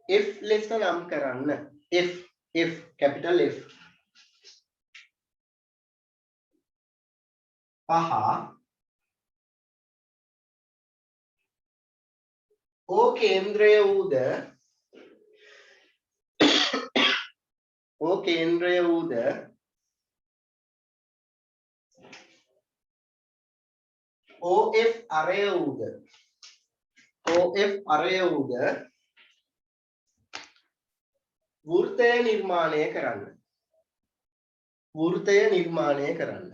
F ලෙස නම් කරන්න. F capital F. පහ O කේන්ද්‍රය වූද OF අරය වූද වෘත්තය නිර්මාණය කරන්න.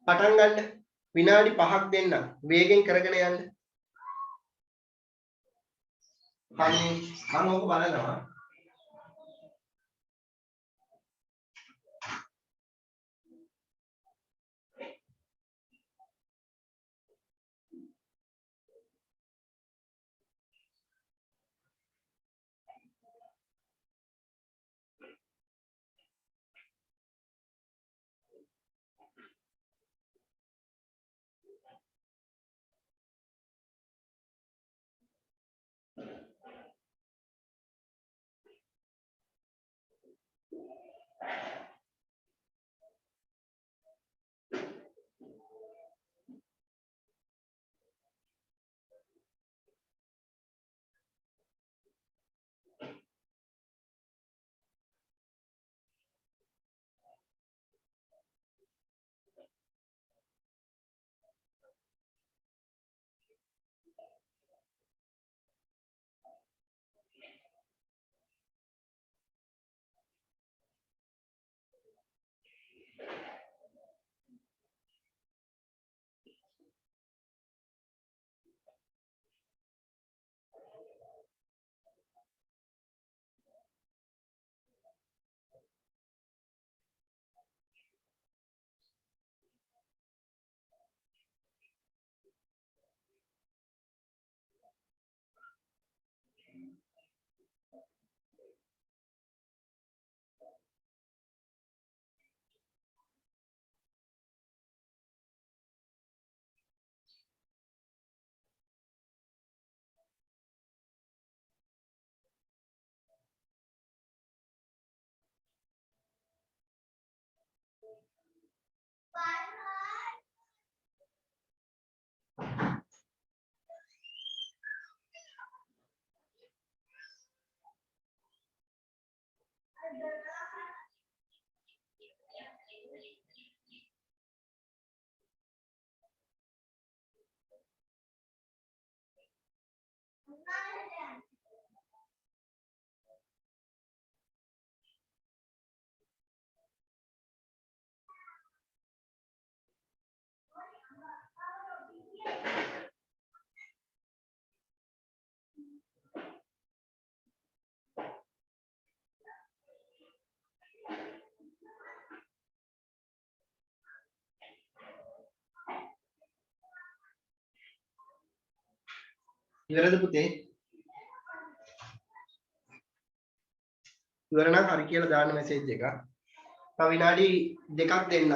පටන් ගන්න. විනාඩි 5ක් දෙන්න. වේගෙන් කරගෙන යන්න. හරි මම ඕක බලනවා. ඉවරද පුතේ? ඉවර නම් හරි කියලා දාන්න මැසේජ් එක. තව විනාඩි 2ක් දෙන්න.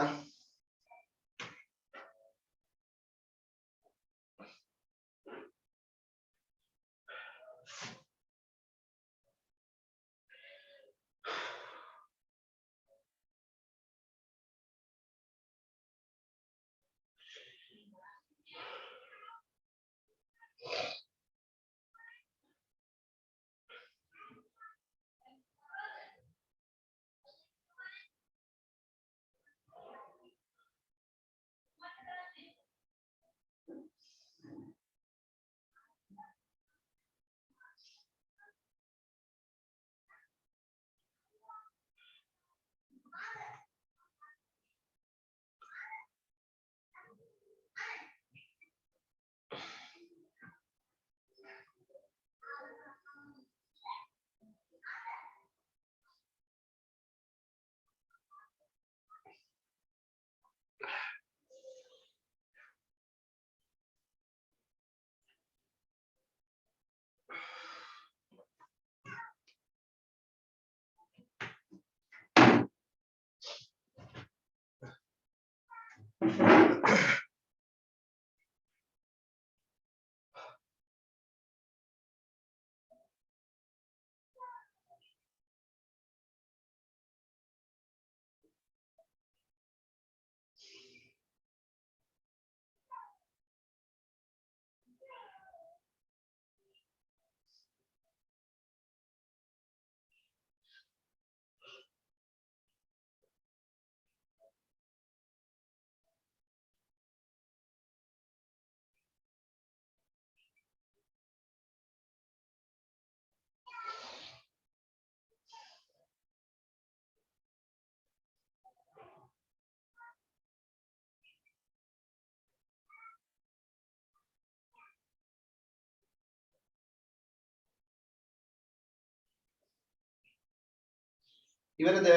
ඉවරද?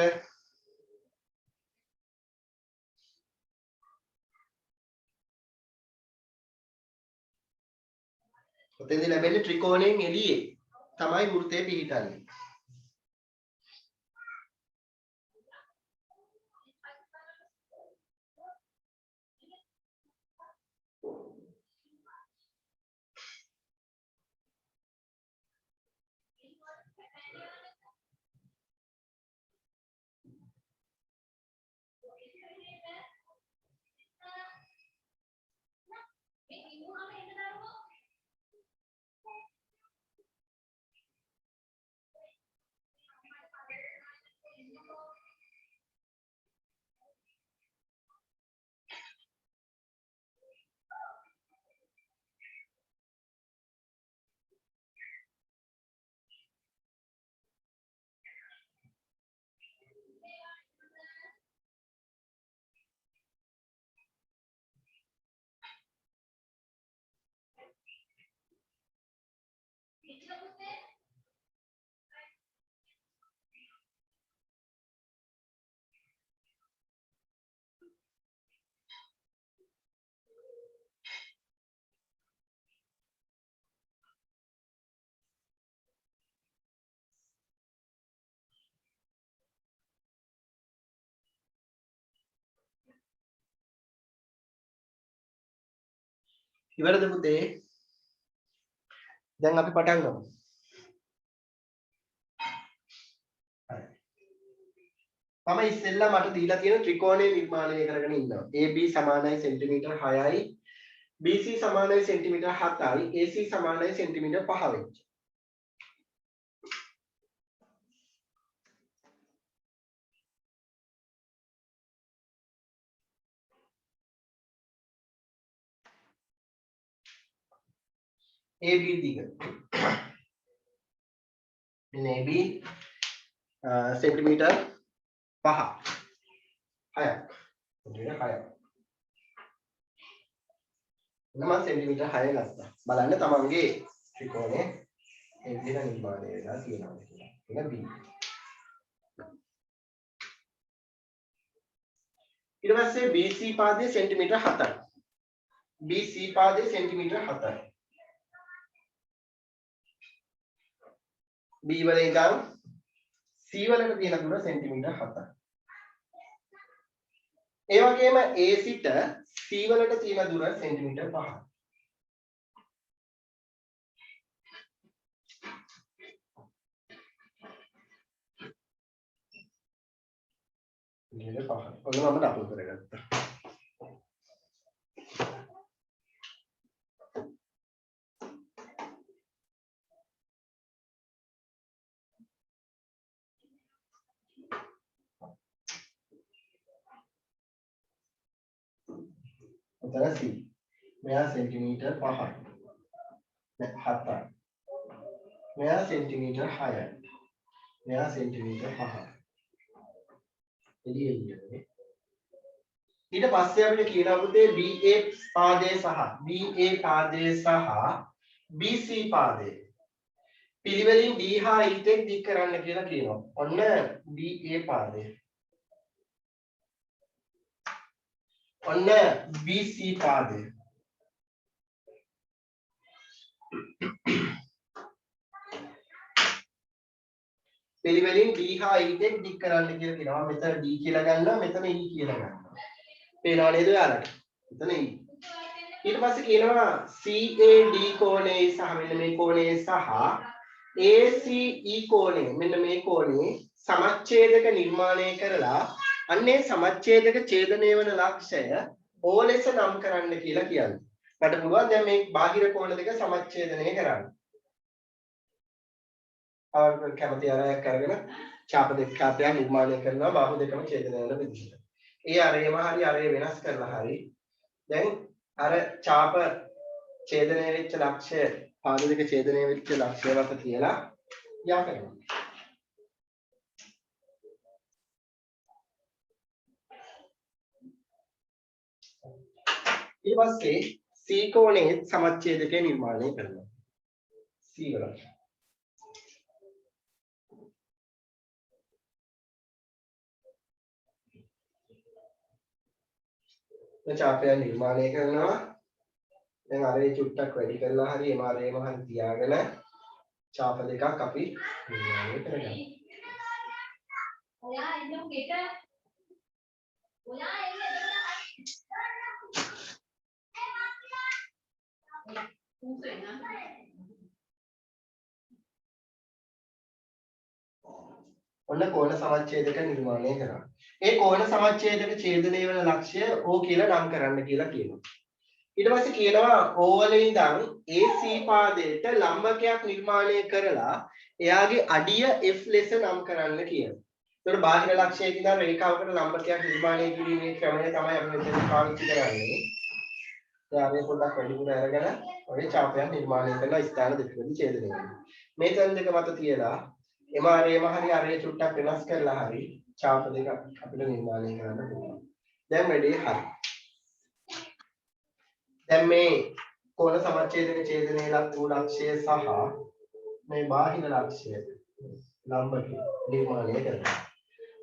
ඔතෙන්දී ලැබෙන්නේ ත්‍රිකෝණයෙන් එළියේ තමයි වෘත්තය පිහිටන්නේ. ඉවරද පුතේ? දැන් අපි පටන් ගමු. මම ඉස්සෙල්ලා මට දීලා තියෙන ත්‍රිකෝණය නිර්මාණය කරගෙන ඉන්නවා. AB සමානයි සෙන්ටිමීටර් 6යි, BC සමානයි සෙන්ටිමීටර් 7යි, AC සමානයි සෙන්ටිමීටර් 5 වෙච්ච. AB දිග. මෙන්න AB සෙන්ටිමීටර් 5. 6ක්. සෙන්ටිමීටර් 6ක්. මම සෙන්ටිමීටර් 6 ගත්තා. බලන්න තමන්ගේ ත්‍රිකෝණය ඒ විදිහට නිර්මාණය වෙලා තියෙනවා කියලා. එන B. ඊට පස්සේ BC පාදයේ සෙන්ටිමීටර් 7යි. BC පාදයේ සෙන්ටිමීටර් 7යි. B වල ඉඳන් C වලට තියෙන දුර සෙන්ටිමීටර් 7යි. ඒ වගේම A සිට C වලට තියෙන දුර සෙන්ටිමීටර් 5යි. සෙන්ටිමීටර් 5යි. ඔන්න මම ඩබල් කරගත්තා. उतना C मेरा सेंटीमीटर 5 7 मेरा सेंटीमीटर 6 मेरा सेंटीमीटर 5 එළිය එළියනේ ඊට පස්සේ අපිට කියනවා පුතේ BA පාදයේ සහ BA පාදයේ සහ BC පාදයේ පිළිවෙලින් D හා E තෙක් දික් කරන්න කියලා කියනවා. ඔන්න BA පාදය. ඔන්න BC පාදය. පිළිවෙලින් D හා E තෙක් දික් කරන්න කියලා කියනවා. මෙතන D කියලා ගන්නවා, මෙතන E කියලා ගන්නවා. පේනවා නේද ඔයාලට? එතන ඉන්නේ. ඊට පස්සේ කියනවා CAD කෝණය සහ මෙන්න මේ කෝණය සහ ACE කෝණය මෙන්න මේ කෝණේ සමච්ඡේදක නිර්මාණය කරලා අන්නේ සමච්ඡේදක ඡේදනය වන ලක්ෂය O ලෙස නම් කරන්න කියලා කියන්නේ. මට පුළුවන් දැන් මේ බාහිර කෝණ දෙක සමච්ඡේදනය කරන්න. අවල් කැමති අරයක් අරගෙන ඡාප දෙකක් නිර්මාණය කරනවා බාහුව දෙකම ඡේදනය වෙන විදිහට. ඒ අරේම හරි අරේ වෙනස් කරලා හරි දැන් අර ඡාප ඡේදනය වෙච්ච ලක්ෂය පාද දෙක ඡේදනය වෙච්ච ලක්ෂය වත කියලා යා කරනවා. ඊට පස්සේ C කෝණයේ සමච්ඡේදකය නිර්මාණය කරනවා. C වල ඡාපය නිර්මාණය කරනවා. දැන් අරේ චුට්ටක් වැඩි කරලා හරි එමාරේම හරි තියාගෙන ඡාප දෙකක් අපි නිර්මාණය කරගන්නවා. ඔයා එන්න ගෙට ඔයා එන්න ඔන්න කෝණ සමච්ඡේදක නිර්මාණය කරා. ඒ කෝණ සමච්ඡේදක ඡේදනය වෙන ලක්ෂ්‍ය O කියලා නම් කරන්න කියලා කියනවා. ඊට පස්සේ කියනවා O වල ඉඳන් AC පාදයට ලම්බකයක් නිර්මාණය කරලා එයාගේ අඩිය F ලෙස නම් කරන්න කියනවා. ඒතකොට බාහිර ලක්ෂයක ඉඳන් රේඛාවකට ලම්බකයක් නිර්මාණය කිරීමේ ක්‍රමය තමයි අපි මෙතන පාවිච්චි කරන්නේ. දැන් අපි පොඩ්ඩක් වැඩිපුර අරගෙන ඔය ඡාපයක් නිර්මාණය කරලා ස්ථාන දෙකකදී ඡේදනය වෙනවා. මේ තැන් දෙක මත තියලා එමාරේම හරි අරේ චුට්ටක් වෙනස් කරලා හරි ඡාප දෙක අපිට නිර්මාණය කරන්න පුළුවන්. දැන් වැඩේ හරි. දැන් මේ කෝණ සමච්ඡේදක ඡේදනයේ ලක්ෂය සහ මේ බාහිර ලක්ෂය ලම්බකය නිර්මාණය කරනවා.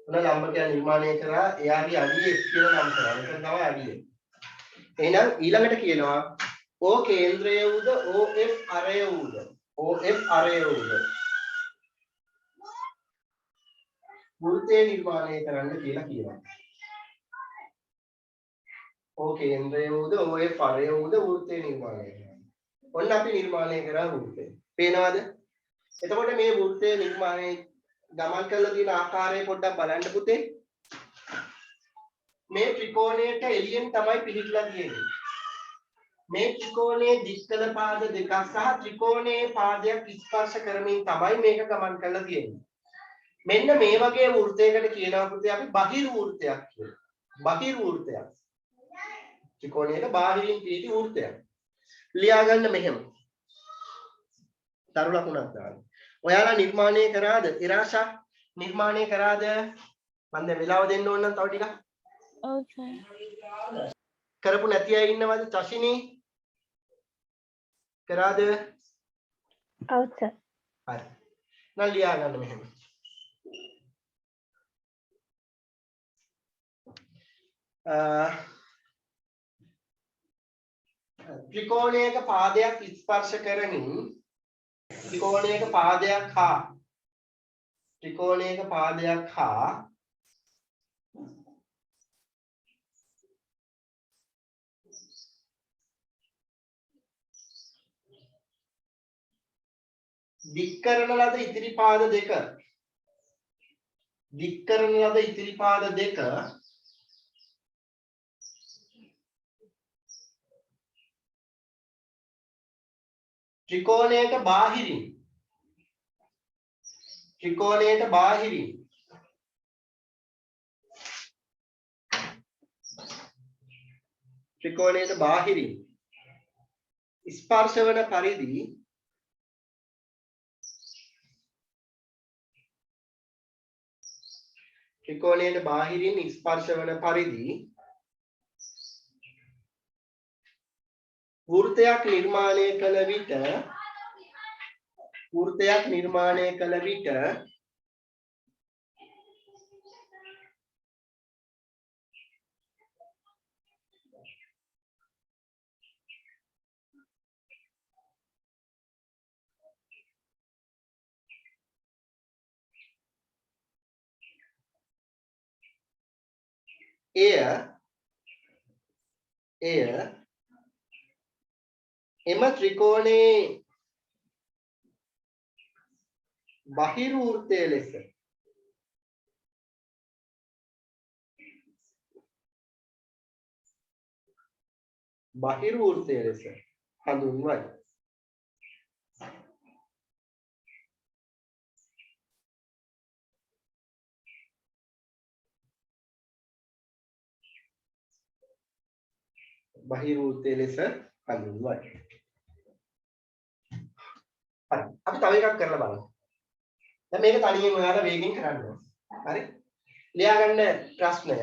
ඔන්න ලම්බකය නිර්මාණය කරලා එයාගේ අඩිය F කියලා නම් කරනවා. ඒක තමයි අඩිය. එහෙනම් ඊළඟට කියනවා O කේන්ද්‍රය වූද OF අරය වූද OF අරය වූද වෘත්තය නිර්මාණය කරන්න කියලා කියනවා. O කේන්ද්‍රය වූද OF අරය වූද වෘත්තය නිර්මාණය කරන්න. ඔන්න අපි නිර්මාණය කරා වෘත්තය. පේනවද? එතකොට මේ වෘත්තය නිර්මාණය ගමන් කරලා තියෙන ආකාරය පොඩ්ඩක් බලන්න පුතේ. මේ ත්‍රිකෝණයට එළියෙන් තමයි පිහිටලා තියෙන්නේ. මේ ත්‍රිකෝණයේ දික්කල පාද දෙකක් සහ ත්‍රිකෝණයේ පාදයක් ස්පර්ශ කරමින් තමයි මේක ගමන් කරලා තියෙන්නේ. මෙන්න මේ වගේ වෘත්තයකට කියනවා පුතේ අපි බහිර් වෘත්තයක් කියලා. බහිර් වෘත්තයක්. ත්‍රිකෝණයට බාහිරින් පිහිටි වෘත්තයක්. ලියා ගන්න මෙහෙම. තරු ලකුණක් දාන්න. ඔයාලා නිර්මාණය කරාද? ඉරාෂා නිර්මාණය කරාද? මම දැන් වෙලාව දෙන්න ඕන නම් තව ටිකක්. ඔව් සර්. කරපු නැති අය ඉන්නවද? චෂිනී කරාද? ඔව් සර්. හරි. නම් ලියා ගන්න මෙහෙම. ත්‍රිකෝණයක පාදයක් ස්පර්ශ කරමින් ත්‍රිකෝණයක පාදයක් හා දික් කරන ලද ඉතිරි පාද දෙක ත්‍රිකෝණයට බාහිරින් ස්පර්ශ වන පරිදි ත්‍රිකෝණයට බාහිරින් ස්පර්ශ වන පරිදි වෘත්තයක් නිර්මාණය කළ විට එය එය එම ත්‍රිකෝණයේ බහිර්වෘත්තය ලෙස හඳුන්වයි. බහිර්වෘත්තය ලෙස හඳුන්වයි. හරි. අපි තව එකක් කරලා බලමු. දැන් මේක තනියෙන් ඔයාලා වේගෙන් කරන්න ඕනේ. හරි? ලියා ගන්න ප්‍රශ්නය.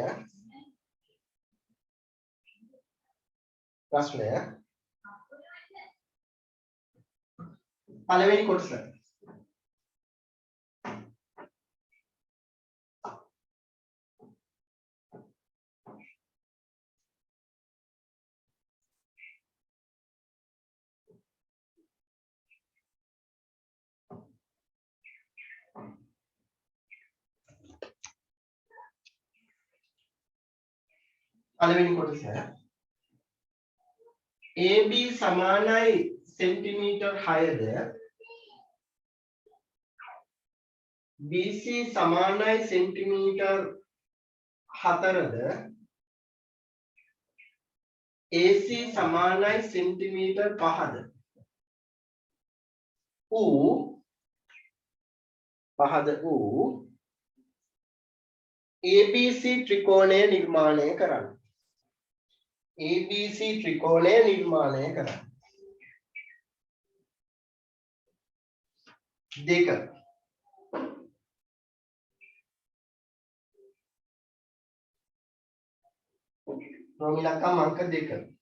පළවෙනි කොටස. පළවෙනි කොටස AB සමානයි සෙන්ටිමීටර් 6ද BC සමානයි සෙන්ටිමීටර් 4ද AC සමානයි සෙන්ටිමීටර් 5ද ඌ ABC ත්‍රිකෝණය නිර්මාණය කරන්න. ABC ත්‍රිකෝණය නිර්මාණය කරන්න. 2 රෝමිලකම් අංක 2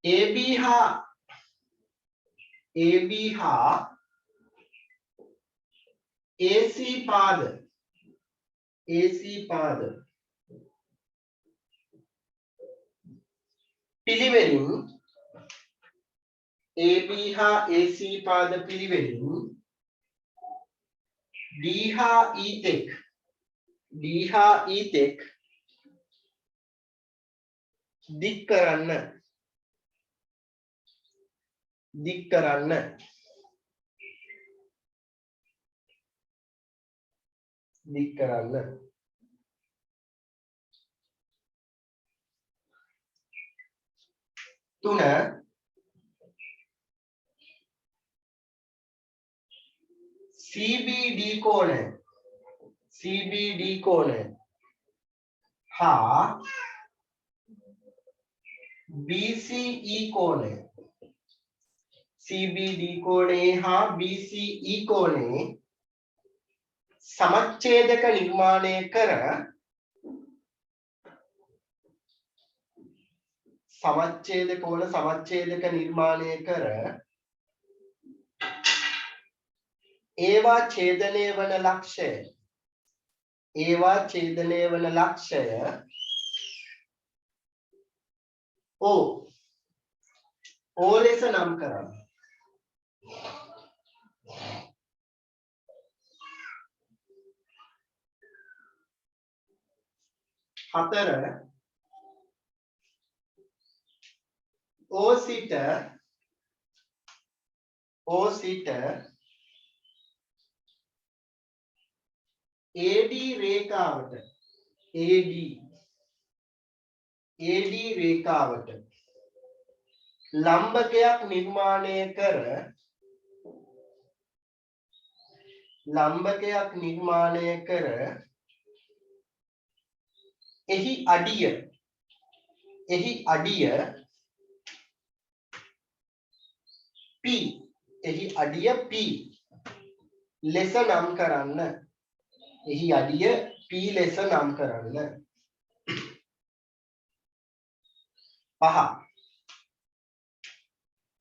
AB හා AC පාද පිළිවෙලින් AB හා AC පාද පිළිවෙලින් D හා E තෙක් දික් කරන්න. තුන CBD කෝණය හා BCE කෝණය CBD කෝණේ හා BCE කෝණේ සමච්ඡේදක නිර්මාණය කර ඒවා ඡේදනය වන ලක්ෂය O ලෙස නම් කරන්න. 4 O සිට AD රේඛාවට ලම්බකයක් නිර්මාණය කර එහි අඩිය P ලෙස නම් කරන්න. පහ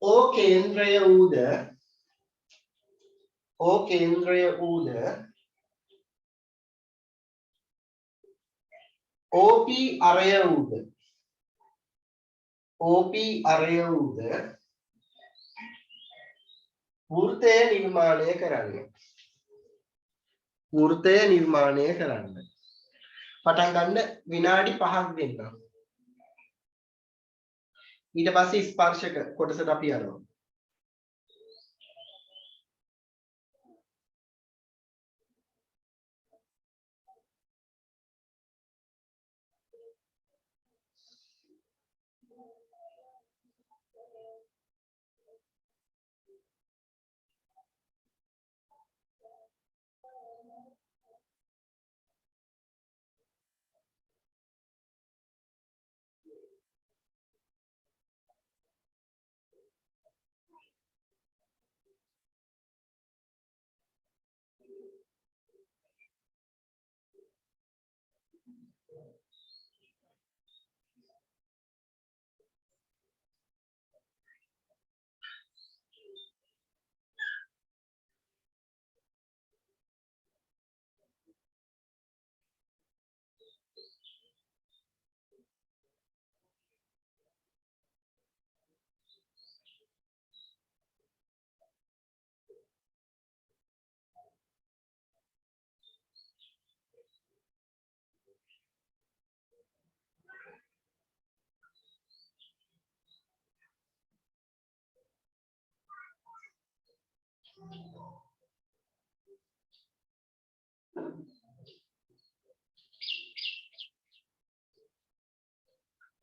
O කේන්ද්‍රය වූද OP අරය වූද OP අරය වූද වෘත්තය නිර්මාණය කරන්න. වෘත්තය නිර්මාණය කරන්න. පටන් ගන්න විනාඩි 5ක් දෙන්න. ඊට පස්සේ ස්පර්ශක කොටසට අපි යනවා.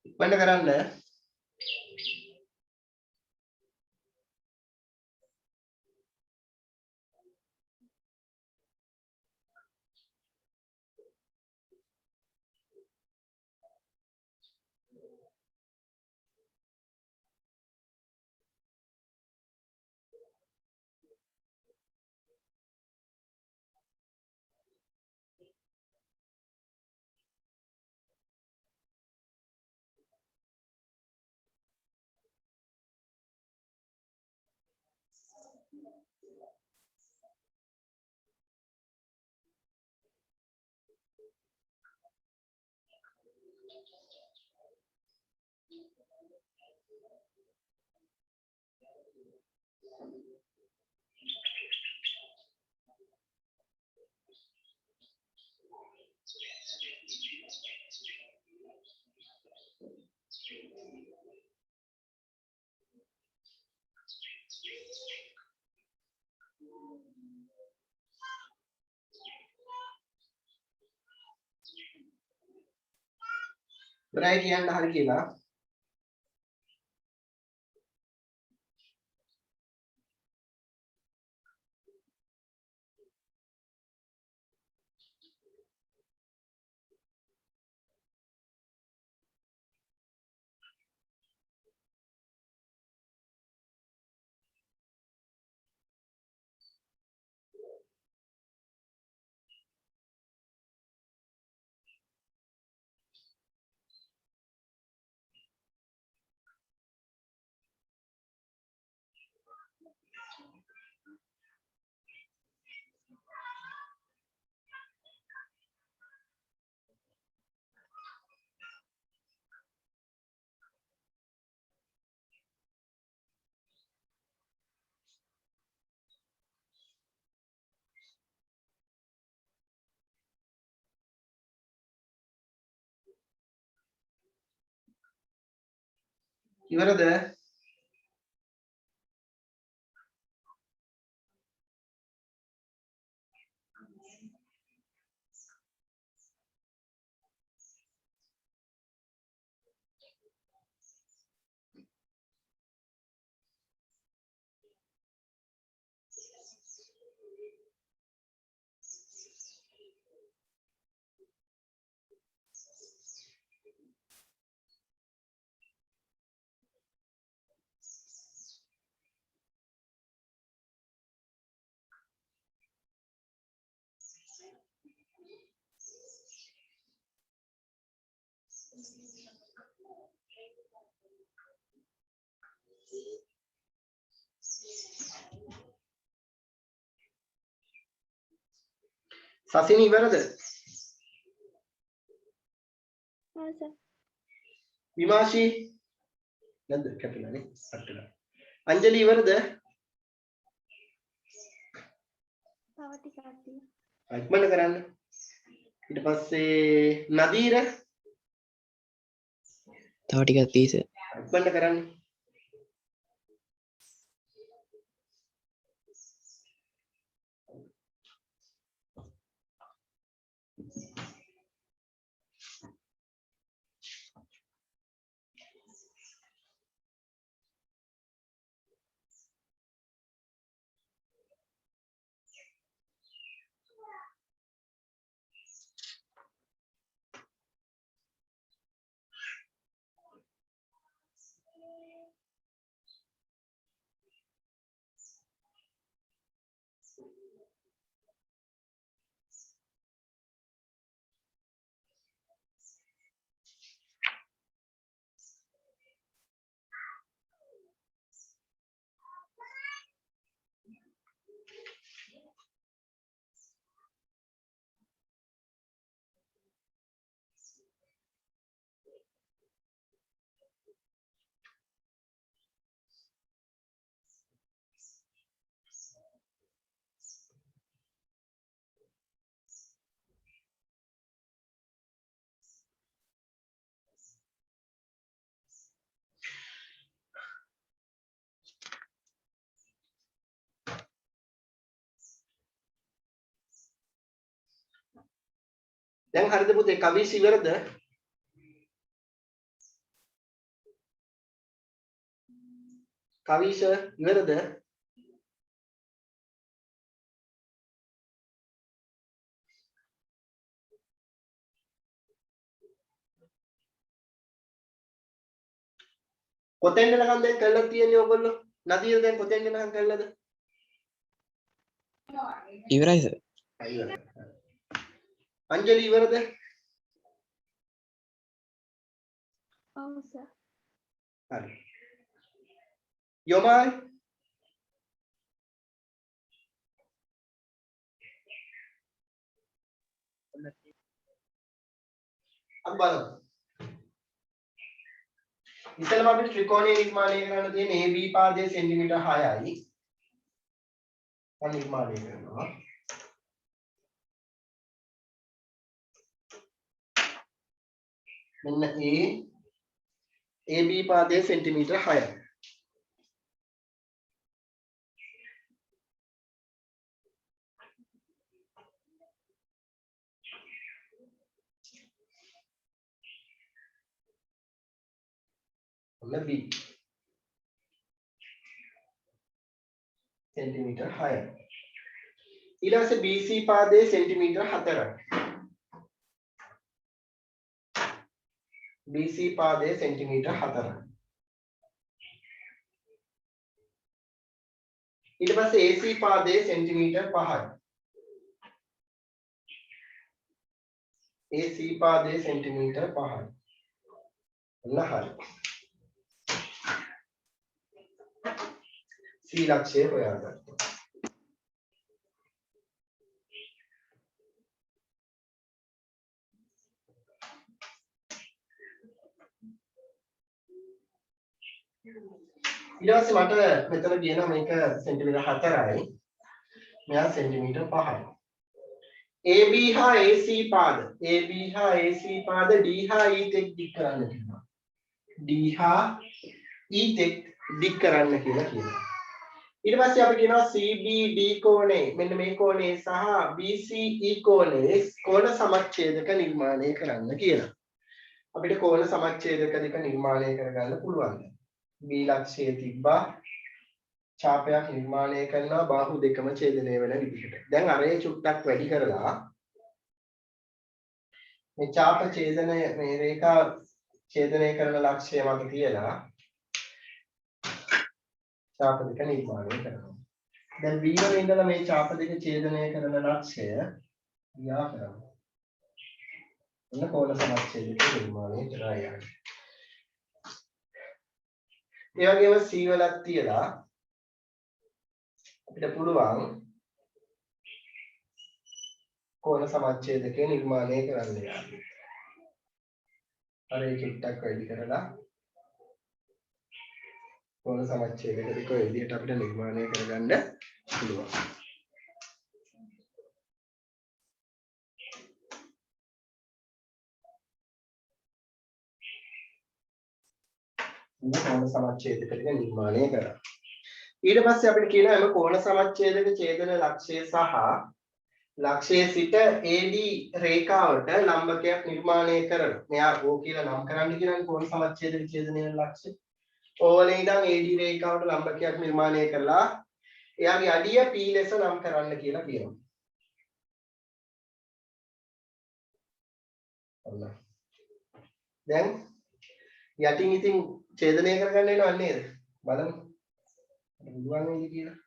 ඉක්මනට කරන්න. බ්‍රයි කියන්න හරි කියලා. ඉවරද? සසිනි ඉවරද? ආ සර්. විමාශී නැද්ද කැපිලානේ අට්ටලා. අංජලි ඉවරද? තව ටිකක් තියෙනවා. ඉක්මනට කරන්න. ඊට පස්සේ නදීර තව ටිකක් තීස. ඉක්මනට කරන්න. දැන් හරිද පුතේ? කවිස් ඉවරද? කවිස් ඉවරද? කොතෙන්ද ළඟ දැන් කරලා තියෙන්නේ ඔයගොල්ලෝ? නදීර දැන් කොතෙන්ද ළඟ කරලාද? ඉවරයි සර්. ඉවරයි. අංජලි ඉවරද? ඔව් සර්. හරි. යොමාල් අපි බලමු. ඉතින්ම අපිට ත්‍රිකෝණය නිර්මාණය කරන්න තියෙන AB පාදයේ සෙන්ටිමීටර් 6යි. මම නිර්මාණය කරනවා. මෙන්න AB පාදයේ සෙන්ටිමීටර් 6යි. ඔන්න B සෙන්ටිමීටර් 6යි. ඊළඟට BC පාදයේ සෙන්ටිමීටර් 4යි. BC පාදයේ සෙන්ටිමීටර් 4යි. ඊට පස්සේ AC පාදයේ සෙන්ටිමීටර් 5යි. AC පාදයේ සෙන්ටිමීටර් 5යි. ඔන්න හරි. C ලක්ෂය හොයාගන්න. ඊට පස්සේ මට මෙතන කියනවා මේක සෙන්ටිමීටර් 4යි. මෙයා සෙන්ටිමීටර් 5යි. AB හා AC පාද AB හා AC පාද D හා E තෙක් දික් කරන්න කියනවා. D හා E තෙක් දික් කරන්න කියලා කියනවා. ඊට පස්සේ අපි කියනවා CBD කෝණය මෙන්න මේ කෝණය සහ BCE කෝණය කෝණ සමච්ඡේදක නිර්මාණය කරන්න කියලා. අපිට කෝණ සමච්ඡේදක දෙක නිර්මාණය කරගන්න පුළුවන්. B ලක්ෂයේ තිබ්බා ඡාපයක් නිර්මාණය කරනවා බාහුව දෙකම ඡේදනය වෙන විදිහට. දැන් අරේ චුට්ටක් වැඩි කරලා මේ ඡාප ඡේදනය මේ රේඛා ඡේදනය කරන ලක්ෂය මත තියලා ඡාප දෙක නිර්මාණය කරනවා. දැන් B වල ඉඳලා මේ ඡාප දෙක ඡේදනය කරන ලක්ෂය ගියා කරනවා. එන්න කෝණ සමච්ඡේදක නිර්මාණය කරා යන්නේ. ඒ වගේම C වලක් තියලා අපිට පුළුවන් කෝණ සමච්ඡේදකේ නිර්මාණය කරන්න යන්න. අර ඒ චුට්ටක් වැඩි කරලා කොන සමච්ඡේදයක ඔය විදිහට අපිට නිර්මාණය කරගන්න පුළුවන්. කොන සමච්ඡේදක ටික නිර්මාණය කරා. ඊට පස්සේ අපිට කියනවා එම කොන සමච්ඡේදක ඡේදන ලක්ෂය සහ ලක්ෂයේ සිට AD රේඛාවට ලම්බකයක් නිර්මාණය කරන. මෙයා O කියලා නම් කරන්න කියනනේ කොන සමච්ඡේදක ඡේදනයේ ලක්ෂය. ඕවලේ ඉඳන් AD රේඛාවට ලම්බකයක් නිර්මාණය කරලා එයාගේ අඩිය P ලෙස නම් කරන්න කියලා කියනවා. දැන් යටින් ඉතින් ඡේදනය කරගන්න වෙනව නේද? බලමු. බුදුන් වහන්සේ කියලා.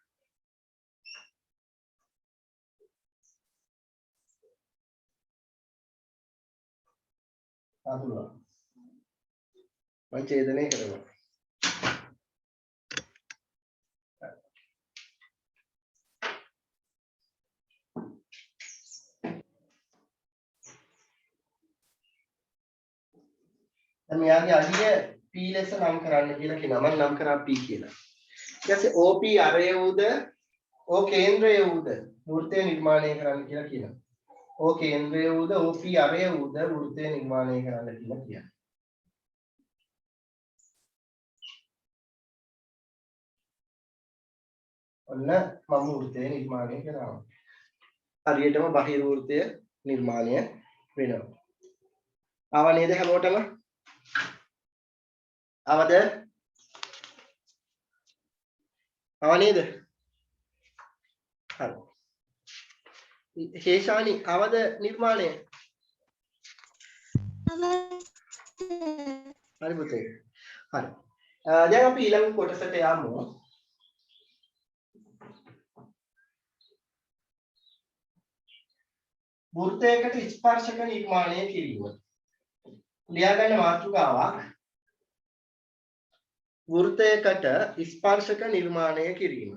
ආතුලා. මම ඡේදනය කරනවා. දැන් මෙයාගේ අඩිය P ලෙස නම් කරන්න කියලා කියනවා. මම නම් කරා P කියලා. ඊට පස්සේ OP අරය වූද O කේන්ද්‍රය වූද වෘත්තය නිර්මාණය කරන්න කියලා කියනවා. O කේන්ද්‍රය වූද OP අරය වූද වෘත්තය නිර්මාණය කරන්න කියලා කියනවා. ඔන්න මම වෘත්තය නිර්මාණය කරනවා. හරියටම බාහිර වෘත්තය නිර්මාණය වෙනවා. ආව නේද හැමෝටම? අවද? ආව නේද? හරි. හේෂානි අවද නිර්මාණය? හරි පුතේ. හරි. දැන් අපි ඊළඟ කොටසට යමු. වෘත්තයකට ස්පර්ශක නිර්මාණය කිරීම. ලියාගන්න මාතෘකාවක්. වෘත්තයකට ස්පර්ශක නිර්මාණය කිරීම.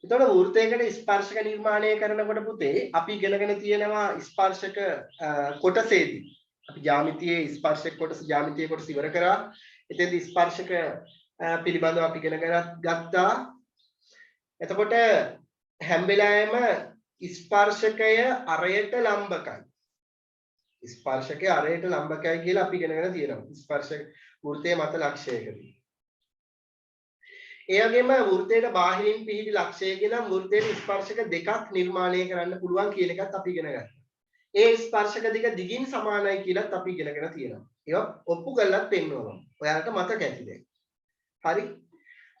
එතකොට වෘත්තයකට ස්පර්ශක නිර්මාණය කරනකොට පුතේ අපි ඉගෙනගෙන තියෙනවා ස්පර්ශක කොටසේදී. අපි ජ්‍යාමිතියේ ස්පර්ශක කොටස ජ්‍යාමිතියේ කොටස ඉවර කරා. එතෙන්දී ස්පර්ශක පිළිබඳව අපි ඉගෙන ගත්තා. එතකොට හැම වෙලාවෙම ස්පර්ශකය අරයට ලම්බකයි. ස්පර්ශකය අරයට ලම්බකයි කියලා අපි ඉගෙනගෙන තියෙනවා. ස්පර්ශක වෘත්තයේ මත ලක්ෂයකදී. ඒ වගේම වෘත්තයට බාහිරින් පිහිටි ලක්ෂයක නම් වෘත්තයට ස්පර්ශක දෙකක් නිර්මාණය කරන්න පුළුවන් කියන එකත් අපි ඉගෙන ගත්තා. ඒ ස්පර්ශක දෙක දිගින් සමානයි කියලාත් අපි ඉගෙනගෙන තියෙනවා. ඒවා ඔප්පු කරලත් පෙන්වනවා. ඔයාලට මතක ඇති දැන්. හරි?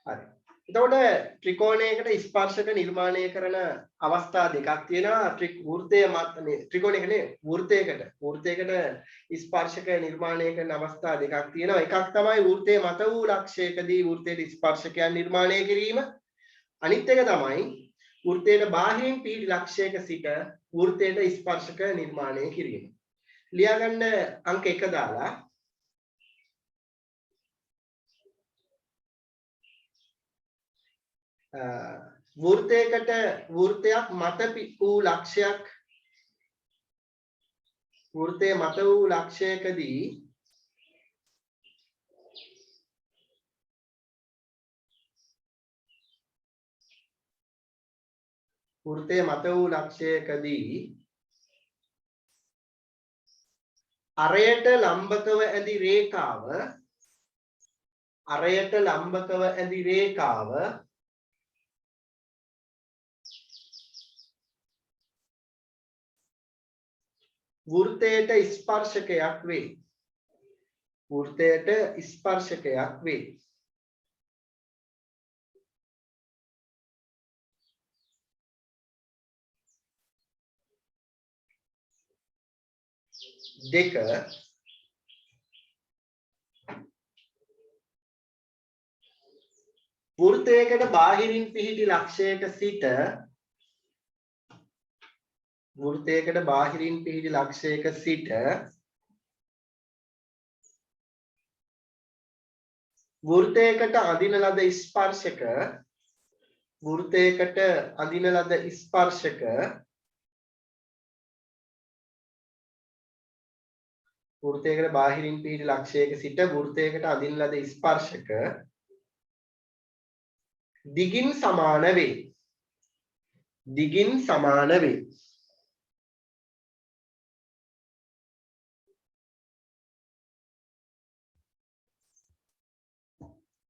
හරි. එතකොට ත්‍රිකෝණයකට ස්පර්ශක නිර්මාණය කරන අවස්ථා දෙකක් තියෙනවා. වෘත්තය මත මේ ත්‍රිකෝණයක නේ වෘත්තයකට ස්පර්ශක නිර්මාණය කරන අවස්ථා දෙකක් තියෙනවා. එකක් තමයි වෘත්තයේ මත වූ ලක්ෂයකදී වෘත්තයට ස්පර්ශකයන් නිර්මාණය කිරීම. අනිත් එක තමයි වෘත්තයට බාහිරින් පිහිටි ලක්ෂයක සිට වෘත්තයට ස්පර්ශක නිර්මාණය කිරීම. ලියාගන්න අංක 1 දාලා වෘත්තයක් මත වූ ලක්ෂයක් වෘත්තයේ මත වූ ලක්ෂයකදී අරයට ලම්බකව ඇඳි රේඛාව වෘත්තයට ස්පර්ශකයක් වේ. දෙක වෘත්තයකට බාහිරින් පිහිටි ලක්ෂයක සිට වෘත්තයකට අඳින ලද ස්පර්ශක වෘත්තයකට බාහිරින් පිහිටි ලක්ෂයක සිට වෘත්තයකට අදින ලද ස්පර්ශක දිගින් සමාන වේ. දිගින් සමාන වේ.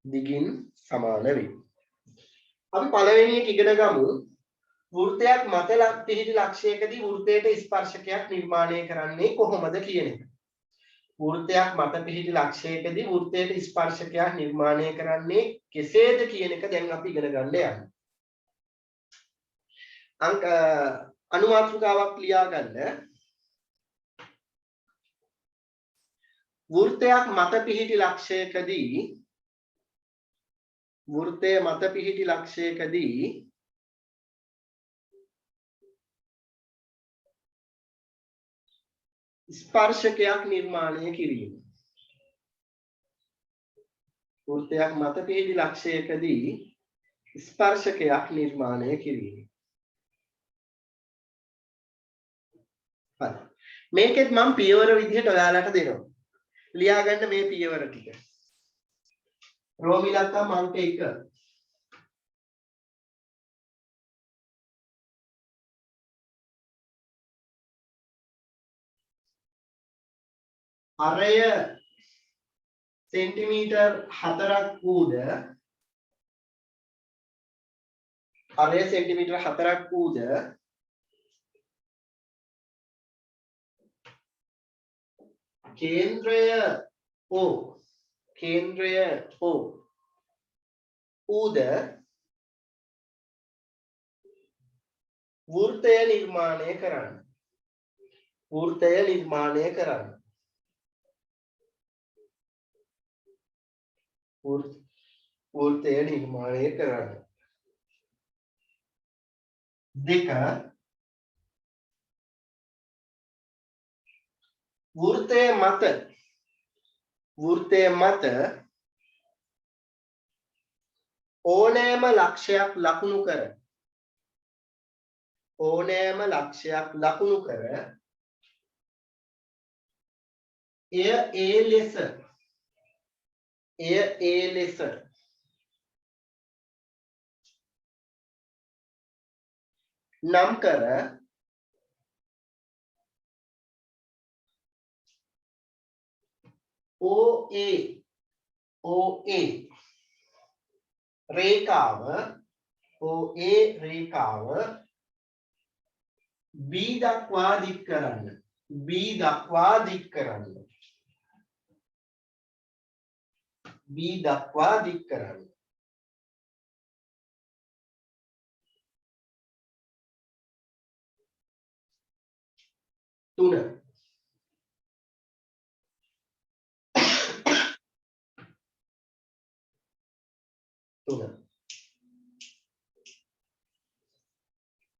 දිගින් සමාන වේ. අපි පළවෙනි එක ඉගෙන ගමු. වෘත්තයක් මත පිහිටි ලක්ෂයකදී වෘත්තයට ස්පර්ශකයක් නිර්මාණය කරන්නේ කොහොමද කියන එක. වෘත්තයක් මත පිහිටි ලක්ෂයකදී වෘත්තයට ස්පර්ශකයක් නිර්මාණය කරන්නේ කෙසේද කියන එක දැන් අපි ඉගෙන ගන්න යනවා. අංක අනුමාත්‍රිකාවක් ලියා ගන්න. වෘත්තයක් මත පිහිටි ලක්ෂයකදී වෘත්තය මත පිහිටි ලක්ෂයකදී ස්පර්ශකයක් නිර්මාණය කිරීම. වෘත්තයක් මත පිහිටි ලක්ෂයකදී ස්පර්ශකයක් නිර්මාණය කිරීම. හරි. මේකෙත් මම පියවර විදිහට ඔයාලට දෙනවා. ලියා ගන්න මේ පියවර ටික. රෝමිලක්කම් අංක 1. අරය සෙන්ටිමීටර් 4ක් වූද අරය සෙන්ටිමීටර් 4ක් වූද කේන්ද්‍රය O ඌද වෘත්තය නිර්මාණය කරන්න. වෘත්තය නිර්මාණය කරන්න. වෘත්තය නිර්මාණය කරන්න. දෙක වෘත්තය මත ඕනෑම ලක්ෂයක් ලකුණු කර එය ඒ ලෙස නම් කර OA රේඛාව B දක්වා දික් කරන්න. තුන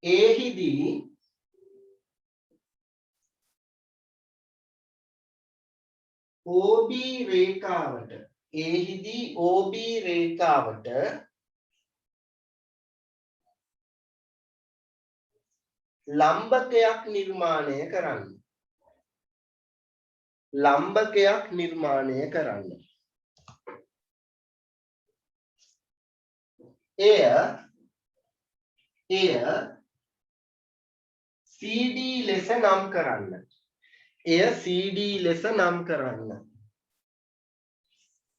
එහිදී OB රේඛාවට ලම්බකයක් නිර්මාණය කරන්න.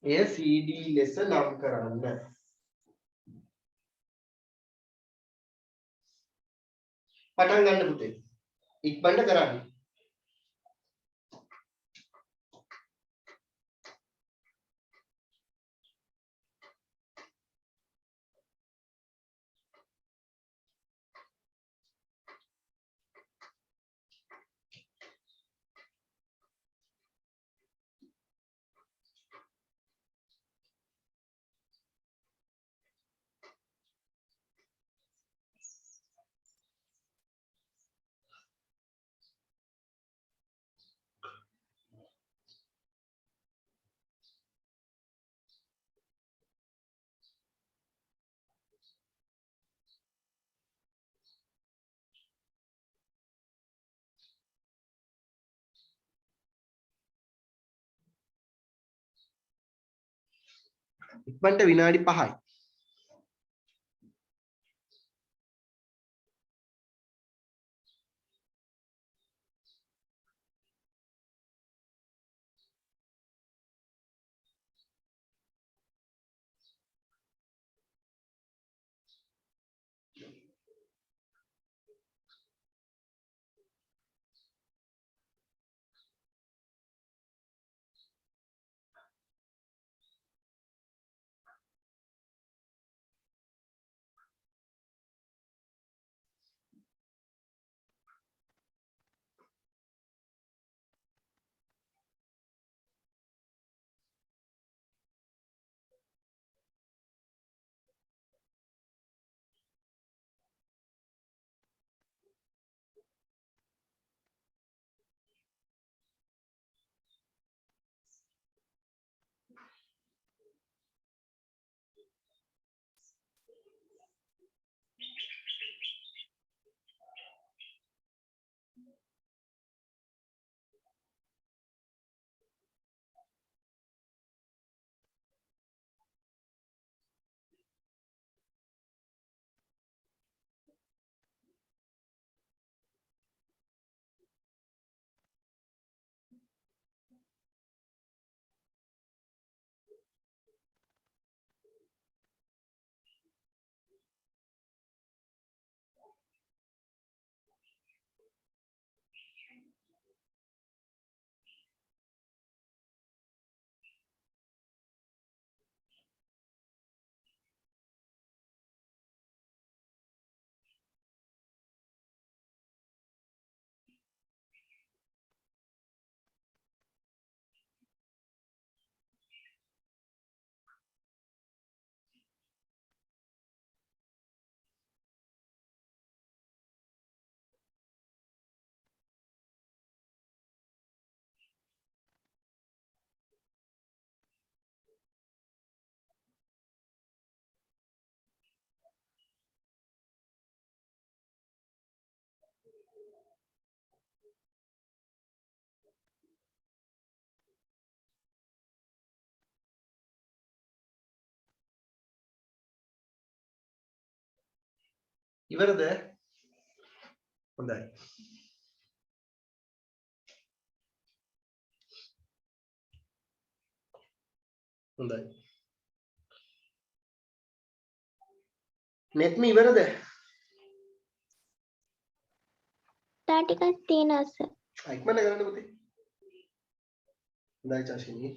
එය CD ලෙස නම් කරන්න. පටන් ගන්න පුතේ. ඉක්මනට කරන්න. ඉක්මනට විනාඩි 5යි. ඉවරද? හොඳයි. හොඳයි. නෙත්ම ඉවරද? තා ටිකක් තියෙනවා සර්. ඉක්මනට කරන්න පුතේ. හොඳයි චාෂිනී.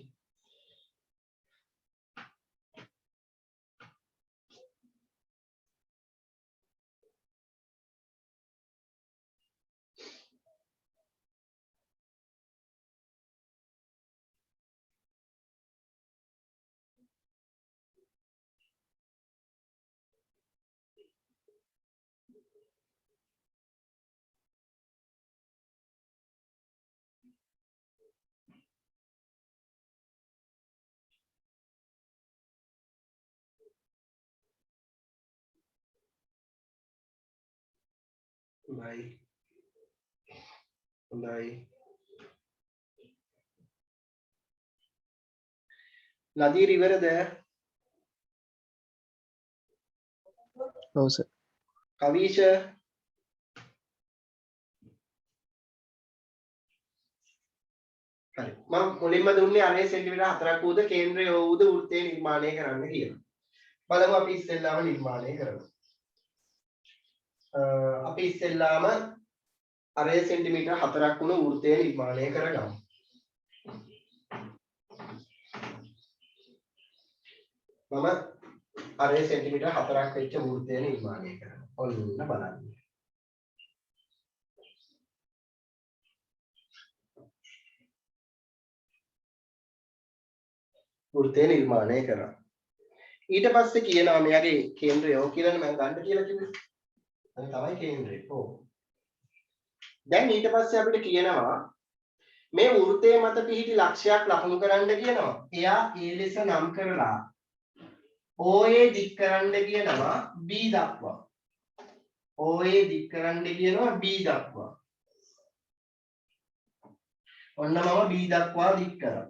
හොඳයි. හොඳයි. නදීර ඉවරද? ඔව් සර්. කවීෂ හරි. මම මුලින්ම දුන්නේ අරේ සෙන්ටිමීටර් 4ක් වූද කේන්ද්‍රය වූද වෘත්තය නිර්මාණය කරන්න කියලා. බලමු අපි ඉස්සෙල්ලාම නිර්මාණය කරමු. අපි ඉස්සෙල්ලාම අරේ සෙන්ටිමීටර් 4ක් වුණ වෘත්තය නිර්මාණය කරගමු. මම අරේ සෙන්ටිමීටර් 4ක් වෙච්ච වෘත්තය නිර්මාණය කරනවා. ඔන්න බලන්න. වෘත්තය නිර්මාණය කරා. ඊට පස්සේ කියනවා මෙයාගේ කේන්ද්‍රය ඔය කියලානේ මම ගන්න කියලා කිව්වේ. අනේ තමයි කේන්ද්‍රය. ඔව්. දැන් ඊට පස්සේ අපිට කියනවා මේ වෘත්තයේ මත පිහිටි ලක්ෂයක් ලකුණු කරන්න කියනවා. එයා A ලෙස නම් කරලා OA දික් කරන්න කියනවා B දක්වා. OA දික් කරන්න කියනවා B දක්වා. ඔන්න මම B දක්වා දික් කරා.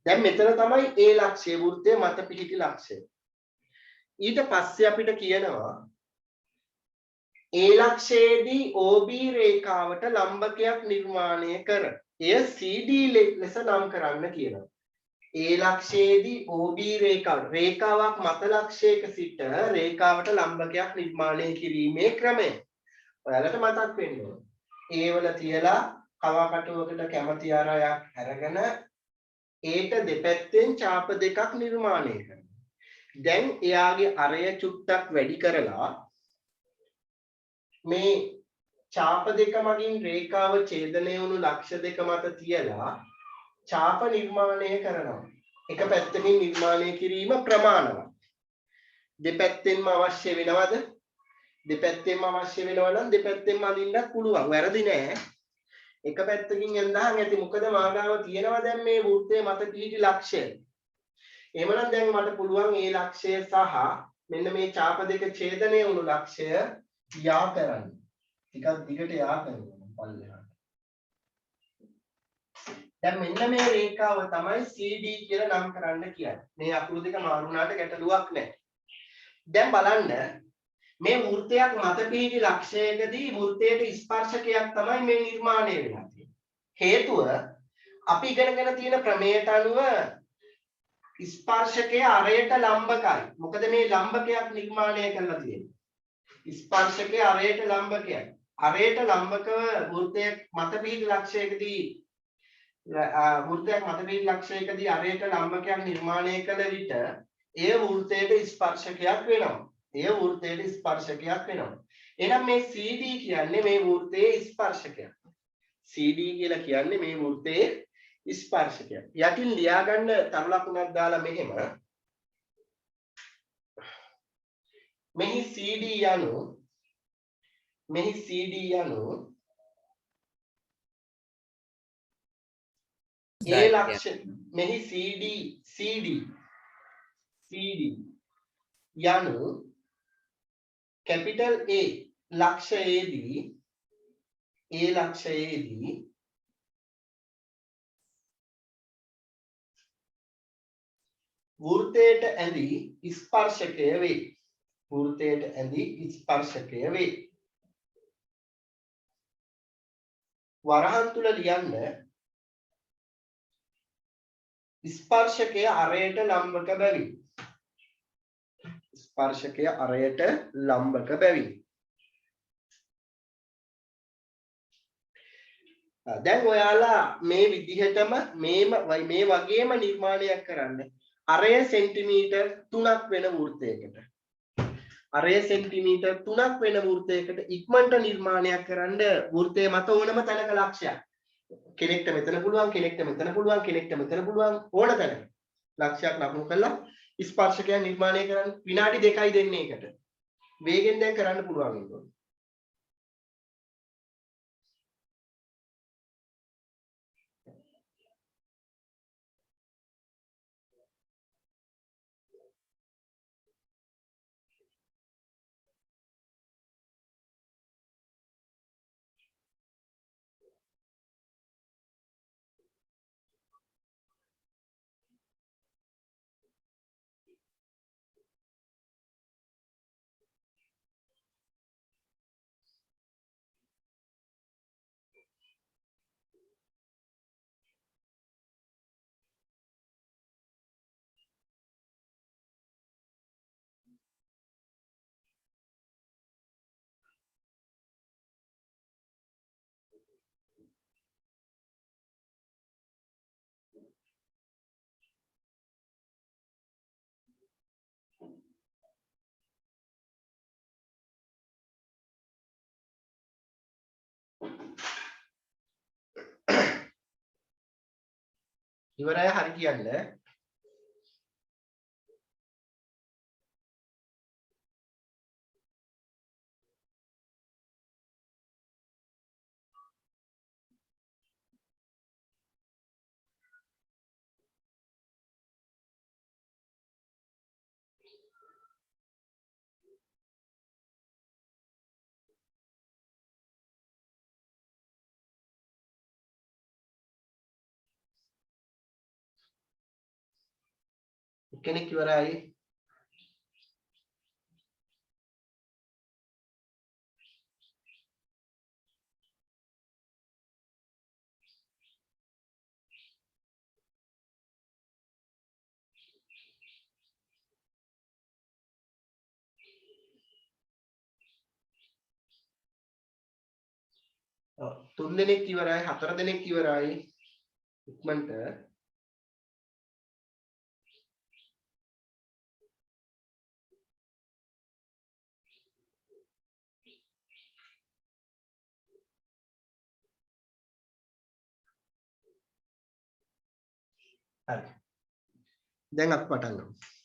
දැන් මෙතන තමයි ඒ ලක්ෂ්‍ය වෘත්තයේ මත පිහිටි ලක්ෂ්‍ය. ඊට පස්සේ අපිට කියනවා ඒ ලක්ෂයේදී OB රේඛාවට ලම්බකයක් නිර්මාණය කර. එය CD ලෙස නම් කරන්න කියනවා. ඒ ලක්ෂයේදී OB රේඛාවක් මත ලක්ෂයක සිට රේඛාවට ලම්බකයක් නිර්මාණය කිරීමේ ක්‍රමය. ඔයාලට මතක් වෙන්න ඕන. ඒවල තියලා කවකටුවකට කැමති ආරයක් අරගෙන ඒක දෙපැත්තෙන් ඡාප දෙකක් නිර්මාණය කරනවා. දැන් එයාගේ අරය චුට්ටක් වැඩි කරලා මේ ඡාප දෙක මගින් රේඛාව ඡේදනය වුණු ලක්ෂ දෙක මත තියලා ඡාප නිර්මාණය කරනවා. එක පැත්තකින් නිර්මාණය කිරීම ප්‍රමාණවත්. දෙපැත්තෙන්ම අවශ්‍ය වෙනවද? දෙපැත්තෙන්ම අවශ්‍ය වෙනවා නම් දෙපැත්තෙන්ම අඳින්නත් පුළුවන්. වැරදි නෑ. එක පැත්තකින් යන්දාන් ඇති. මොකද මාගාව තියෙනවා දැන් මේ වෘත්තයේ මත පිහිටි ලක්ෂය. එහෙමනම් දැන් මට පුළුවන් මේ ලක්ෂය සහ මෙන්න මේ ඡාප දෙක ඡේදනය වුණු ලක්ෂය යා කරන්න. ටිකක් දිගට යා කරනවා පල්ලෙහාට. දැන් මෙන්න මේ රේඛාව තමයි CD කියලා නම් කරන්න කියන්නේ. මේ අකුරු දෙක මාරු වුණාට ගැටලුවක් නැහැ. දැන් බලන්න මේ වෘත්තයක් මත පිහිටි ලක්ෂයකදී වෘත්තයට ස්පර්ශකයක් තමයි මේ නිර්මාණය වෙලා තියෙන්නේ. හේතුව අපි ඉගෙනගෙන තියෙන ප්‍රමේයට අනුව ස්පර්ශකය අරයට ලම්බකයි. මොකද මේ ලම්බකයක් නිර්මාණය කරලා තියෙන්නේ. ස්පර්ශකය අරයට ලම්බකයි. අරයට ලම්බකව වෘත්තයක් මත පිහිටි ලක්ෂයකදී අරයට ලම්බකයක් නිර්මාණය කළ විට එය වෘත්තයට ස්පර්ශකයක් වෙනවා. එහෙනම් මේ CD කියන්නේ මේ වෘත්තයේ ස්පර්ශකයක්. CD කියලා කියන්නේ මේ වෘත්තයේ ස්පර්ශකයක්. යටින් ලියා ගන්න තරු ලකුණක් දාලා මෙහෙම. මෙහි CD යනු ඒ ලක්ෂ මෙහි CD යනු කැපිටල් A ලක්ෂයේදී වෘත්තයට ඇඳි ස්පර්ශකය වේ. වරහන් තුල ලියන්න ස්පර්ශකය අරයට ලම්බක බැවින්. දැන් ඔයාලා මේ විදිහටම මේ වගේම නිර්මාණයක් කරන්න. අරය සෙන්ටිමීටර් 3ක් වෙන වෘත්තයකට. ඉක්මනට නිර්මාණයක් කරන්න වෘත්තයේ මත ඕනම තැනක ලක්ෂයක්. කෙනෙක්ට මෙතන පුළුවන්, කෙනෙක්ට මෙතන පුළුවන්, කෙනෙක්ට මෙතන පුළුවන් ඕන තැනක. ලක්ෂයක් ලකුණු කළා ස්පර්ශකයන් නිර්මාණය කරන්න විනාඩි 2යි දෙන්නේ ඒකට. වේගෙන් දැන් කරන්න පුළුවන් වෙනවා. ඉවරයි හරි කියන්න. එක්කෙනෙක් ඉවරයි. තුන් දෙනෙක් ඉවරයි, හතර දෙනෙක් ඉවරයි. ඉක්මනට හරි. දැන් අපි පටන් ගමු.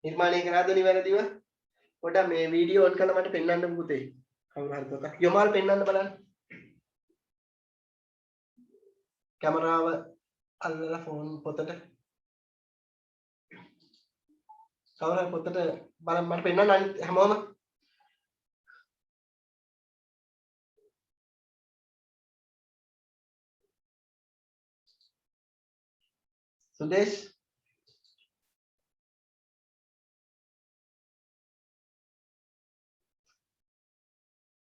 නිර්මාණය කරාද නිවැරදිව? පොඩ්ඩක් මේ වීඩියෝ ඔන් කරලා මට පෙන්වන්න පුතේ. කවුරු හරි පොතක්. යමාල් පෙන්වන්න බලන්න. කැමරාව අල්ලලා ෆෝන් පොතට. කවුරු හරි පොතට බලන්න මට පෙන්වන්න අනිත් හැමෝම. සුදේශ්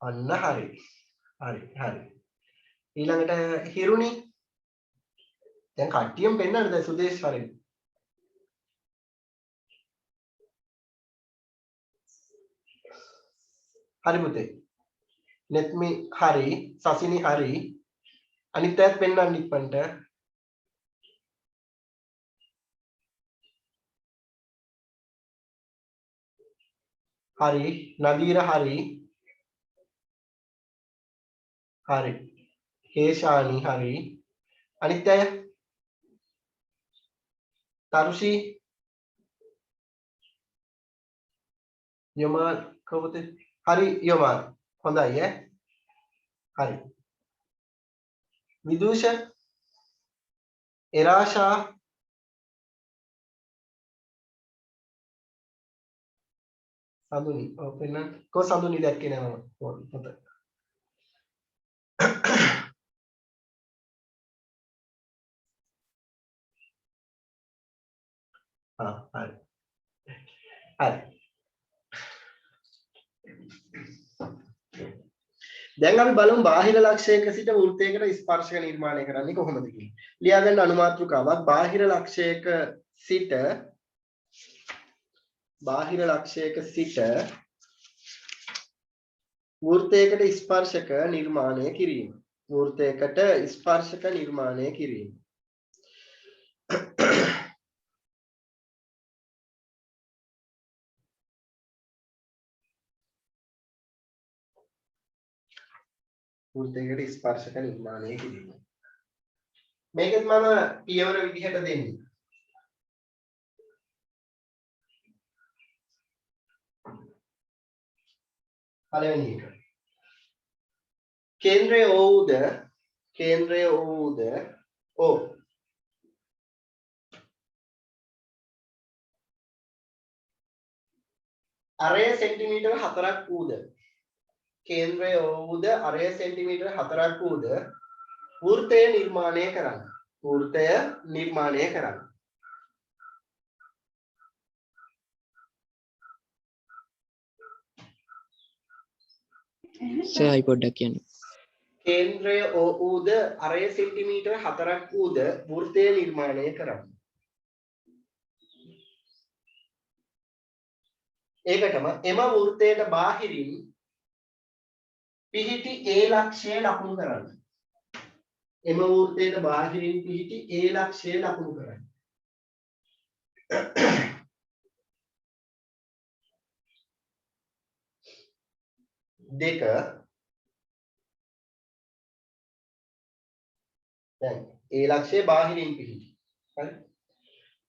අන්න හරි. හරි. ඊළඟට හිරුනි. දැන් කට්ටියම පෙන්නන්න දැන් සුදේශ් හරි. හරි පුතේ. netmi හරි, සසිනි හරි. අනිත් අයත් පෙන්නන්න ඉක්මනට. හරි, නදීර හරි. හරි. හේෂානි හරි. අනිත් අය තරුෂි යමාල් කවුද? හරි යමාල්. හොඳයි ඈ. හරි. විදූෂ එරාෂා සඳුනි. ඔව් පෙන්නන්න. කො සඳුනි දැක්කේ නෑ මම. හොඳයි. හරි. දැන් අපි බලමු බාහිර ලක්ෂයක සිට වෘත්තයකට ස්පර්ශක නිර්මාණය කරන්නේ කොහොමද කියලා. ලියා ගන්න අනුමාත්‍රිකාවක් බාහිර ලක්ෂයක සිට වෘත්තයකට ස්පර්ශක නිර්මාණය කිරීම. වෘත්තයකට ස්පර්ශක නිර්මාණය කිරීම. වෘත්තයකට ස්පර්ශක නිර්මාණය කිරීම. මේකත් මම පියවර විදිහට දෙන්නේ. පළවෙනි එක. කේන්ද්‍රය වූද O අරය සෙන්ටිමීටර 4ක් වූද කේන්ද්‍රය වූද අරය සෙන්ටිමීටර 4ක් වූද වෘත්තය නිර්මාණය කරන්න. සරයි පොඩ්ඩක් කියන්න. කේන්ද්‍රය වූද අරය සෙන්ටිමීටර 4ක් වූද වෘත්තය නිර්මාණය කරන්න. ඒකටම එම වෘත්තයට බාහිරින් පිහිටි A ලක්ෂය ලකුණු කරන්න. එම වෘත්තයට බාහිරින් පිහිටි A ලක්ෂය ලකුණු කරන්න. දෙක දැන් A ලක්ෂය බාහිරින් පිහිටි. හරි.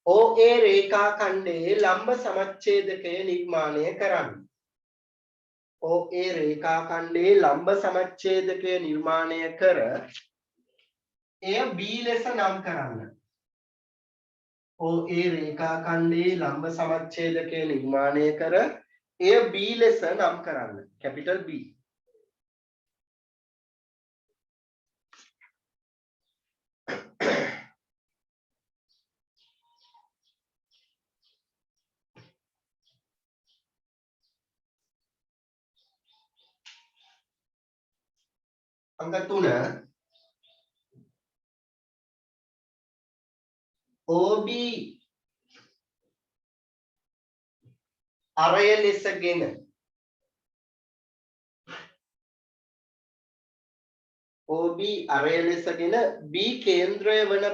OA රේඛා ඛණ්ඩයේ ලම්බ සමච්ඡේදකය නිර්මාණය කරන්න. OA රේඛා ඛණ්ඩයේ ලම්බ සමච්ඡේදකය නිර්මාණය කර එය B ලෙස නම් කරන්න. OA රේඛාඛණ්ඩයේ ලම්බ සමච්ඡේදකය නිර්මාණය කර එය B ලෙස නම් කරන්න. Capital B. අංක 3 OB අරය ලෙසගෙන OB අරය ලෙසගෙන B කේන්ද්‍රය වන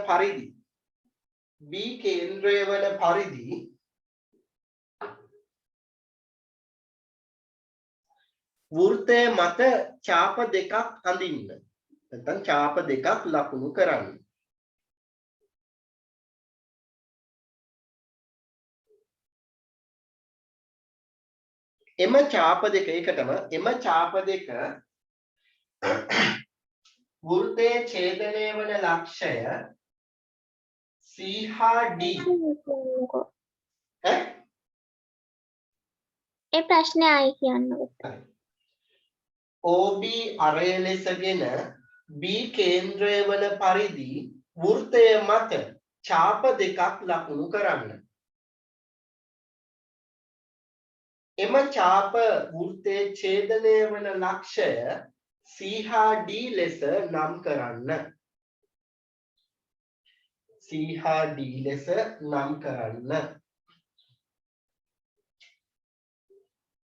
පරිදි වෘත්තය මත ඡාප දෙකක් අඳින්න. නැත්නම් ඡාප දෙකක් ලකුණු කරන්න. එම ඡාප දෙක වෘත්තයේ ඡේදනය වන ලක්ෂය C හා D. ඒ ප්‍රශ්නේ ආයි කියන්නකො. OB අරය ලෙසගෙන B කේන්ද්‍රය වන පරිදි වෘත්තය මත ඡාප දෙකක් ලකුණු කරන්න. එම ඡාප වෘත්තයේ ඡේදනය වන ලක්ෂය C හා D ලෙස නම් කරන්න. C හා D ලෙස නම් කරන්න.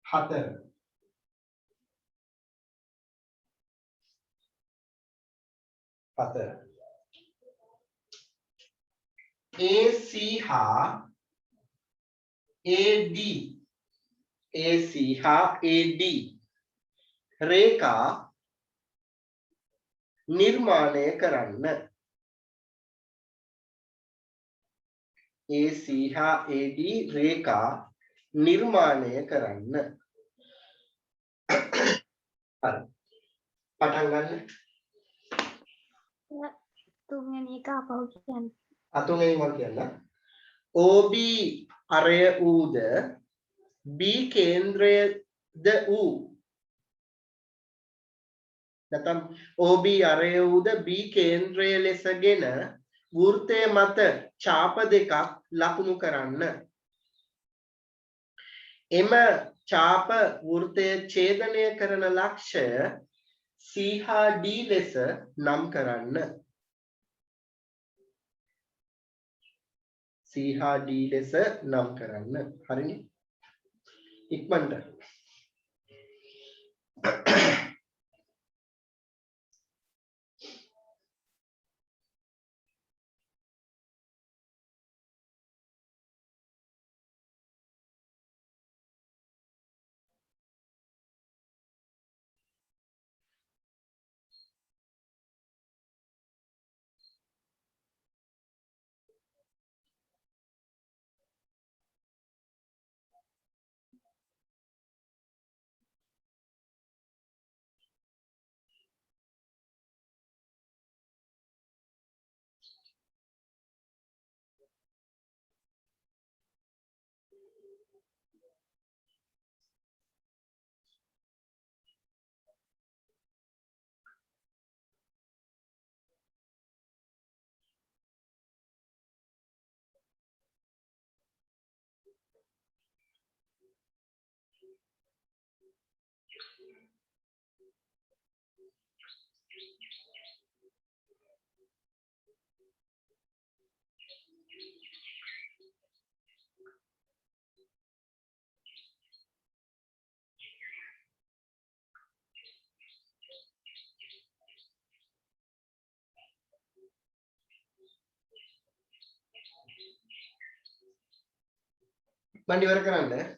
4 AC හා AD රේඛා නිර්මාණය කරන්න. AC හා AD රේඛා නිර්මාණය කරන්න. හරි. පටන් ගන්න. තුන්වෙනි එක අපහු කියන්න. අතුන්වෙනි මම කියන්න. OB අරය ඌද B කේන්ද්‍රයද ඌ. නැත්නම් OB අරය ඌද B කේන්ද්‍රය ලෙසගෙන වෘත්තය මත ඡාප දෙකක් ලකුණු කරන්න. එම ඡාප වෘත්තය ඡේදනය කරන ලක්ෂය C හා D ලෙස නම් කරන්න. C හා D ලෙස නම් කරන්න. හරිනේ? ඉක්මනට. මම ඉවර කරන්න.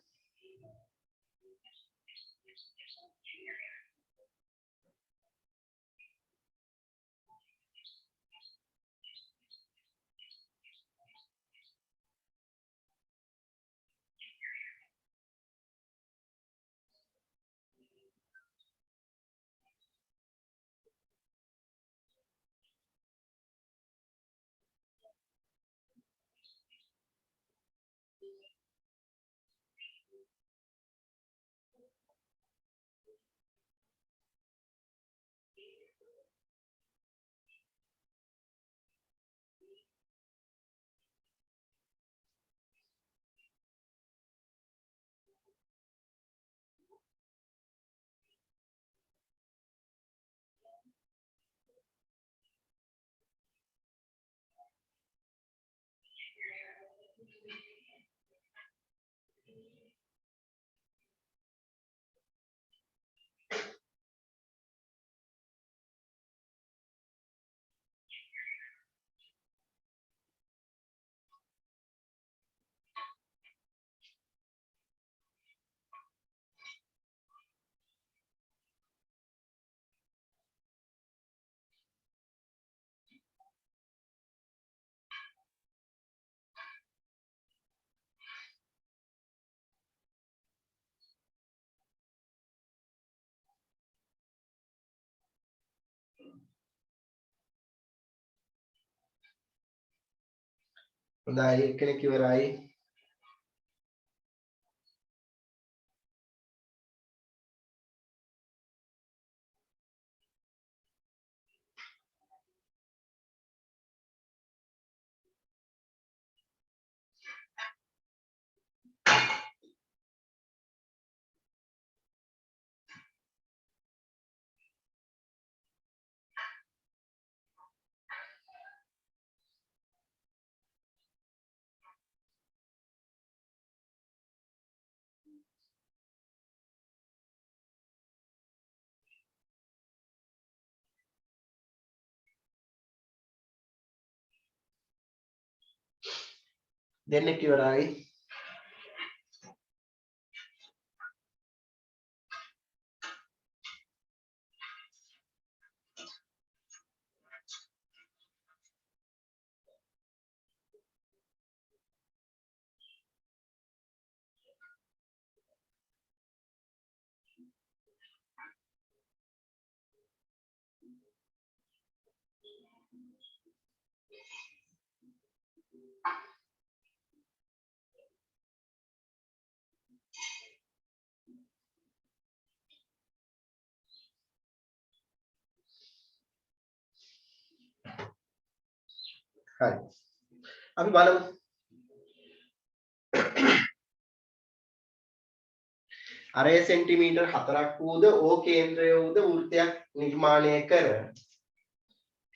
හොඳයි එක්කෙනෙක් ඉවරයි. දෙන්නෙක් ඉවරයි. හරි. අපි බලමු. අරය සෙන්ටිමීටර් 4ක් වූද ඕ කේන්ද්‍රය වූද වෘත්තයක් නිර්මාණය කර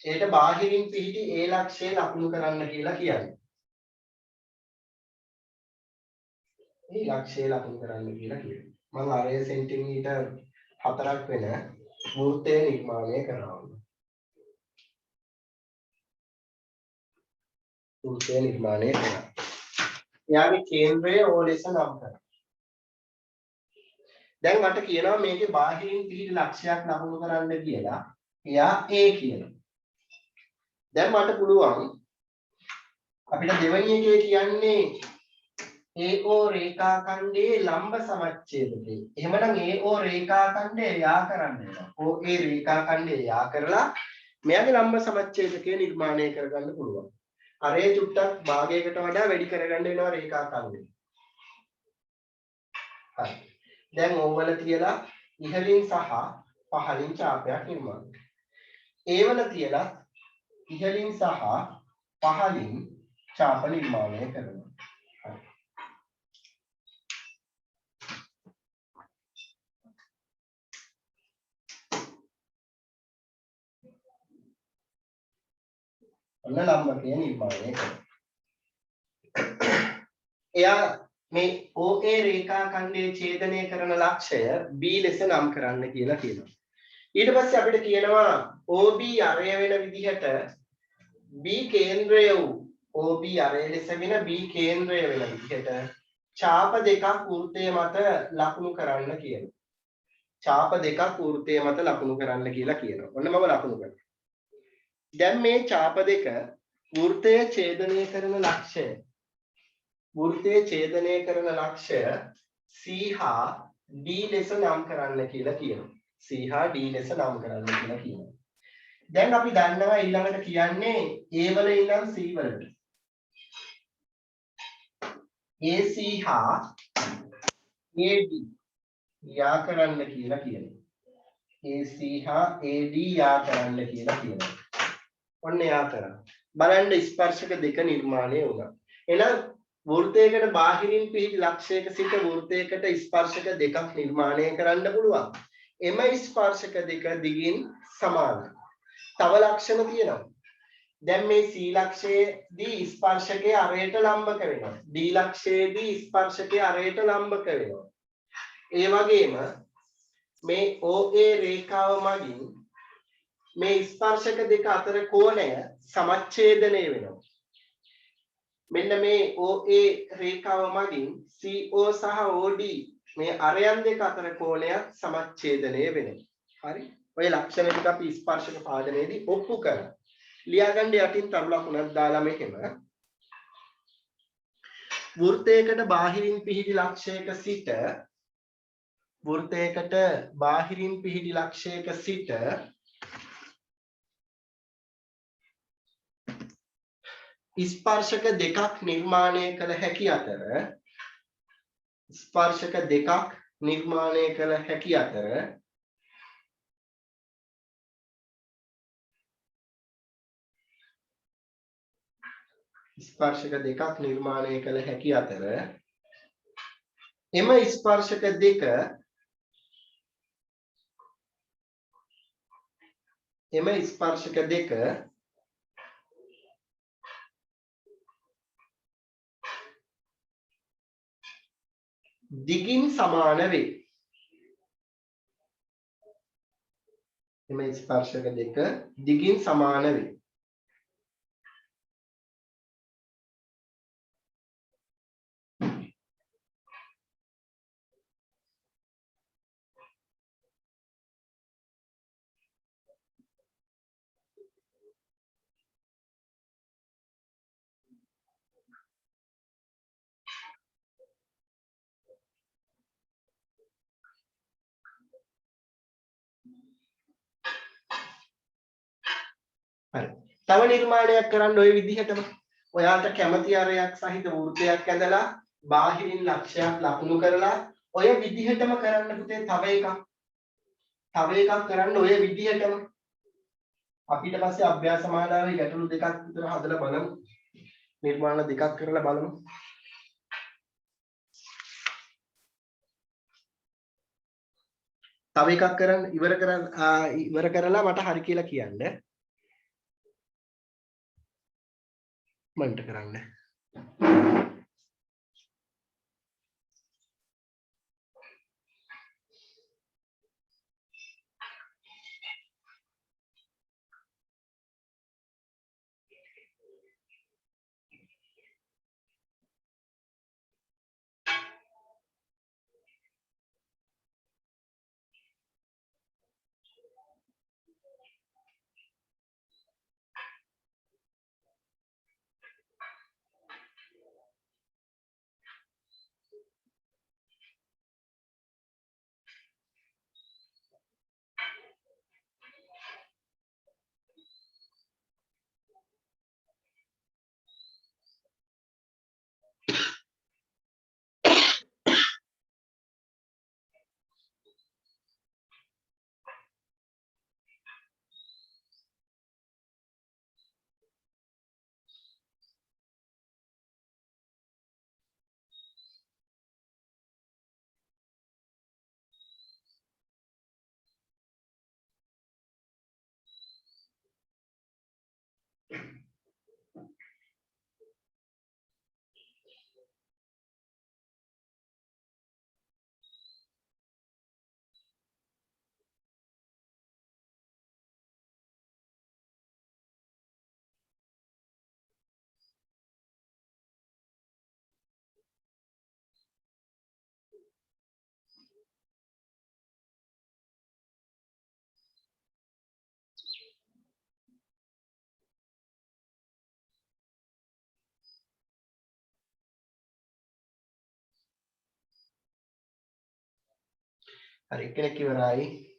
ඒට බාහිරින් පිහිටි ඒ ලක්ෂය ලකුණු කරන්න කියලා කියන්නේ. මේ ලක්ෂය ලකුණු කරන්න කියලා කියනවා. මම අරය සෙන්ටිමීටර් 4ක් වෙන වෘත්තය නිර්මාණය කරනවා. වෘත්තය නිර්මාණය කරනවා. එයාගේ කේන්ද්‍රය O ලෙස නම් කරනවා. දැන් මට කියනවා මේකේ බාහිරින් පිහිටි ලක්ෂයක් ලකුණු කරන්න කියලා. එයා A කියනවා. දැන් මට පුළුවන් අපිට දෙවෙනි එකේ කියන්නේ AO රේඛාඛණ්ඩයේ ලම්බ සමච්ඡේදකේ. එහෙමනම් AO රේඛාඛණ්ඩය යා කරන්න වෙනවා. OA රේඛාඛණ්ඩය යා කරලා මෙයාගේ ලම්බ සමච්ඡේදකය නිර්මාණය කරගන්න පුළුවන්. අරේ චුට්ටක් භාගයකට වඩා වැඩි කරගන්න වෙනවා රේඛාඛණ්ඩය. හරි. දැන් ඕවල තියලා ඉහළින් සහ පහළින් ඡාපයක් නිර්මාණය. ඒවල තියලා ඉහළින් සහ පහළින් ඡාප නිර්මාණය කරනවා. හරි. ඔන්න ලම්බකය නිර්මාණය කරනවා. එයා මේ OA රේඛාඛණ්ඩයේ ඡේදනය කරන ලක්ෂය B ලෙස නම් කරන්න කියලා කියනවා. ඊට පස්සේ අපිට කියනවා OB අරය වෙන විදිහට B කේන්ද්‍රය වූ OB අරය ලෙසගෙන B කේන්ද්‍රය වෙන විදිහට ඡාප දෙකක් වෘත්තය මත ලකුණු කරන්න කියනවා. ඡාප දෙකක් වෘත්තය මත ලකුණු කරන්න කියලා කියනවා. ඔන්න මම ලකුණු කරනවා. දැන් මේ ඡාප දෙක වෘත්තය ඡේදනය කරන ලක්ෂය C හා D ලෙස නම් කරන්න කියලා කියනවා. C හා D ලෙස නම් කරන්න කියලා කියනවා. දැන් අපි දන්නවා ඊළඟට කියන්නේ A වල ඉඳන් C වලට. AC හා AD යා කරන්න කියලා කියනවා. AC හා AD යා කරන්න කියලා කියනවා. ඔන්න යා කරා. බලන්න ස්පර්ශක දෙක නිර්මාණය වුණා. එහෙනම් වෘත්තයකට බාහිරින් පිහිටි ලක්ෂයක සිට වෘත්තයකට ස්පර්ශක දෙකක් නිර්මාණය කරන්න පුළුවන්. එම ස්පර්ශක දෙක දිගින් සමානයි. තව ලක්ෂණ තියෙනවා. දැන් මේ C ලක්ෂයේදී ස්පර්ශකයේ අරයට ලම්බක වෙනවා. D ලක්ෂයේදී ස්පර්ශකයේ අරයට ලම්බක වෙනවා. ඒ වගේම මේ OA රේඛාව මගින් මේ ස්පර්ශක දෙක අතර කෝණය සමච්ඡේදනය වෙනවා. මෙන්න මේ OA රේඛාව මගින් CO සහ OD මේ අරයන් දෙක අතර කෝණයක් සමච්ඡේදනය වෙනවා. හරි. ඔය ලක්ෂණ ටික අපි ස්පර්ශක පාදනයේදී ඔප්පු කරනවා. ලියාගන්න යටින් තරු ලකුණක් දාලා මෙහෙම වෘත්තයකට බාහිරින් පිහිටි ලක්ෂයක සිට ස්පර්ශක දෙකක් නිර්මාණය කළ හැකි අතර ස්පර්ශක දෙකක් නිර්මාණය කළ හැකි අතර ස්පර්ශක දෙකක් නිර්මාණය කළ හැකි අතර එම ස්පර්ශක දෙක දිගින් සමාන වේ. එම ස්පර්ශක දෙක දිගින් සමාන වේ. හරි. තව නිර්මාණයක් කරන්න ওই විදිහටම ඔයාලට කැමති අරයක් සහිත වෘත්තයක් ඇඳලා බාහිරින් ලක්ෂයක් ලකුණු කරලා ඔය විදිහටම කරන්න පුතේ තව එකක් කරන්න ඔය විදිහටම අපිට පස්සේ අභ්‍යාස මාලාවේ ගැටලු දෙකක් විතර හදලා බලමු. නිර්මාණ දෙකක් කරලා බලමු. තව එකක් කරන්න ඉවර කරලා මට හරි කියලා කියන්න. මන්ට කරන්න. හරි එක්කෙනෙක් ඉවරයි.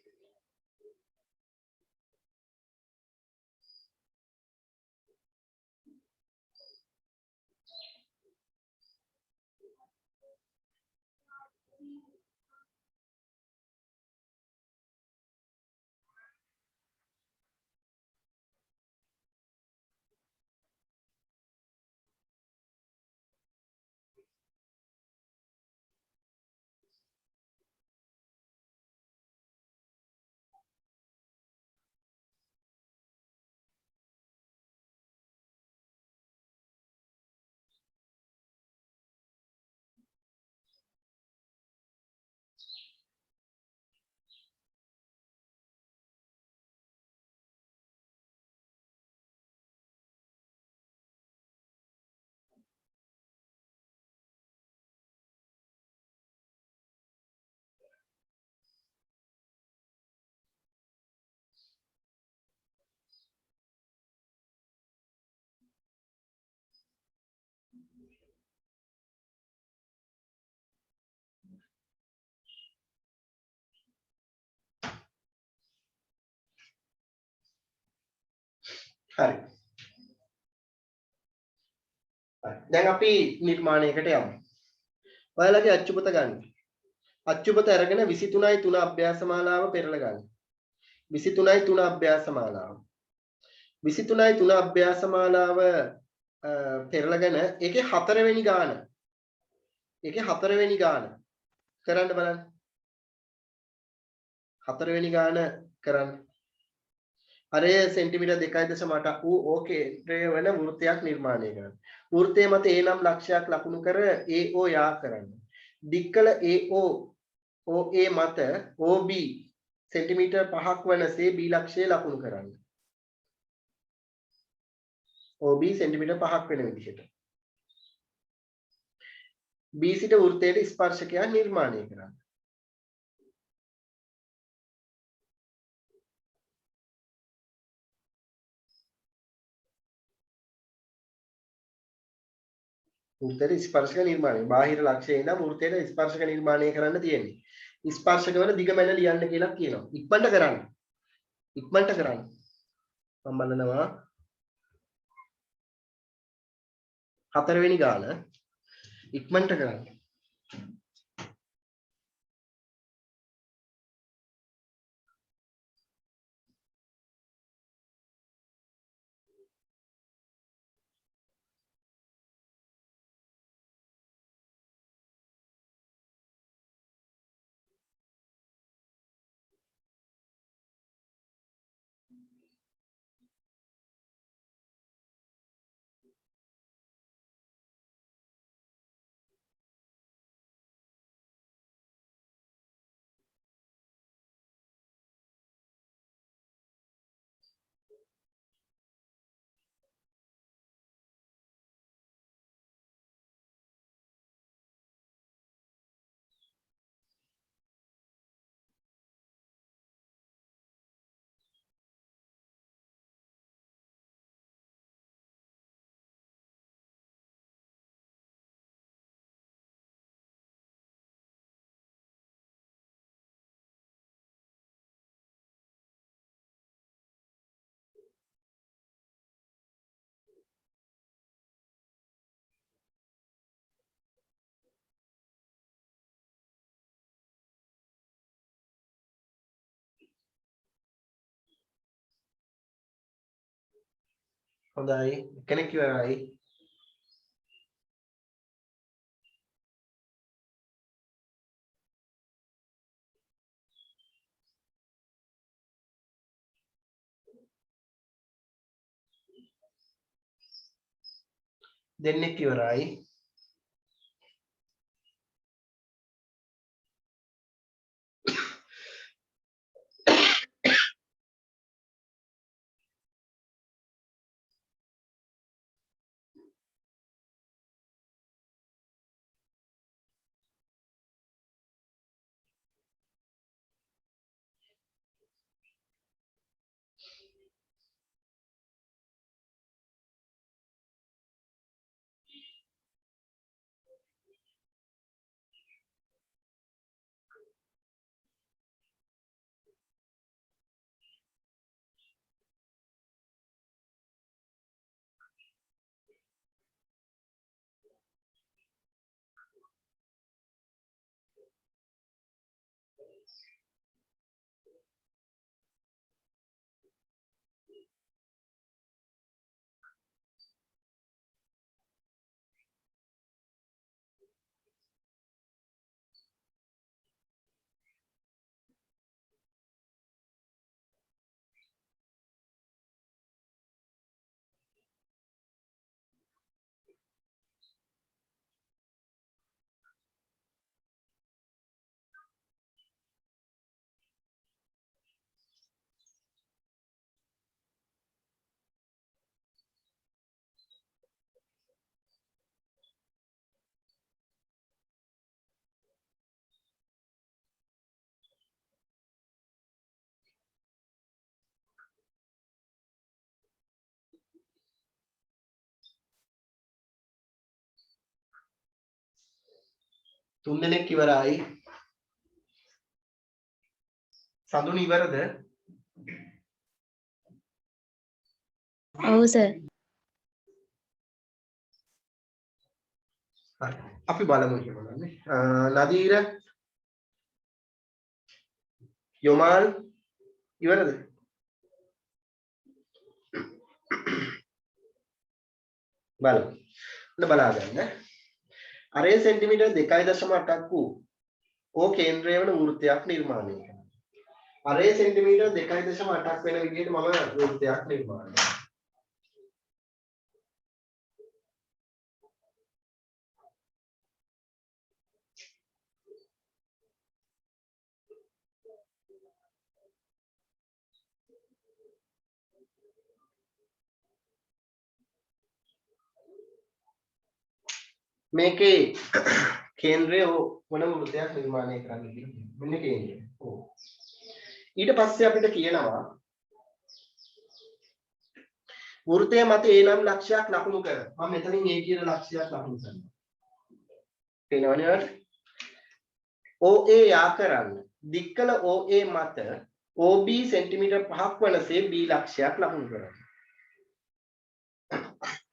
දැන් අපි නිර්මාණයකට යමු. ඔයාලගේ අච්චුපත ගන්න. අච්චුපත අරගෙන 23යි 3 අභ්‍යාස මාලාව පෙරලා ගන්න. 23යි 3 අභ්‍යාස මාලාව. 23යි 3 අභ්‍යාස මාලාව පෙරලාගෙන ඒකේ 4 වෙනි ගාන. ඒකේ 4 වෙනි ගාන කරන්න බලන්න. 4 වෙනි ගාන කරන්න. අර සෙන්ටිමීටර් 2.8 වූ ඕකේන්ද්‍රය වෙන වෘත්තයක් නිර්මාණය කරන්න. වෘත්තයේ මත A නම් ලක්ෂයක් ලකුණු කර AO යා කරන්න. දික්කල AO OA මත OB සෙන්ටිමීටර් 5ක් වනසේ B ලක්ෂයේ ලකුණු කරන්න. OB සෙන්ටිමීටර් 5ක් වෙන විදිහට. B සිට වෘත්තයට ස්පර්ශකයක් නිර්මාණය කරන්න. වෘත්තයට ස්පර්ශක නිර්මාණය. බාහිර ලක්ෂයේ ඉඳන් වෘත්තයට ස්පර්ශක නිර්මාණය කරන්න තියෙන්නේ. ස්පර්ශක වල දිග මැද ලියන්න කියලා කියනවා. ඉක්මනට කරන්න. ඉක්මනට කරන්න. මම බලනවා 4 වෙනි ගාන ඉක්මනට කරන්න. හොඳයි. කෙනෙක් ඉවරයි. දෙන්නෙක් ඉවරයි. තුන් දෙනෙක් ඉවරයි. සඳුනි ඉවරද? ඔව් සර්. හරි. අපි බලමු එහෙම නන්නේ. නදීර යොමාල් ඉවරද? බලමු. ඔන්න බලා ගන්න. අරේ සෙන්ටිමීටර් 2.8ක් වූ ඕ කේන්ද්‍රය වන වෘත්තයක් නිර්මාණය කරනවා. අරේ සෙන්ටිමීටර් 2.8ක් වෙන විදිහට මම වෘත්තයක් නිර්මාණය කරනවා. මේකේ කේන්ද්‍රය වන වෘත්තයක් නිර්මාණය කරන්න කියලා. මෙන්න කේන්ද්‍රය. ඔව්. ඊට පස්සේ අපිට කියනවා වෘත්තය මත ඒ නම් ලක්ෂයක් ලකුණු කර. මම මෙතනින් ඒ කියන ලක්ෂයක් ලකුණු කරනවා. තේනවනේ? OA යා කරන්න. දික්කල OA මත OB සෙන්ටිමීටර් 5ක් වනසේ B ලක්ෂයක් ලකුණු කරන්න.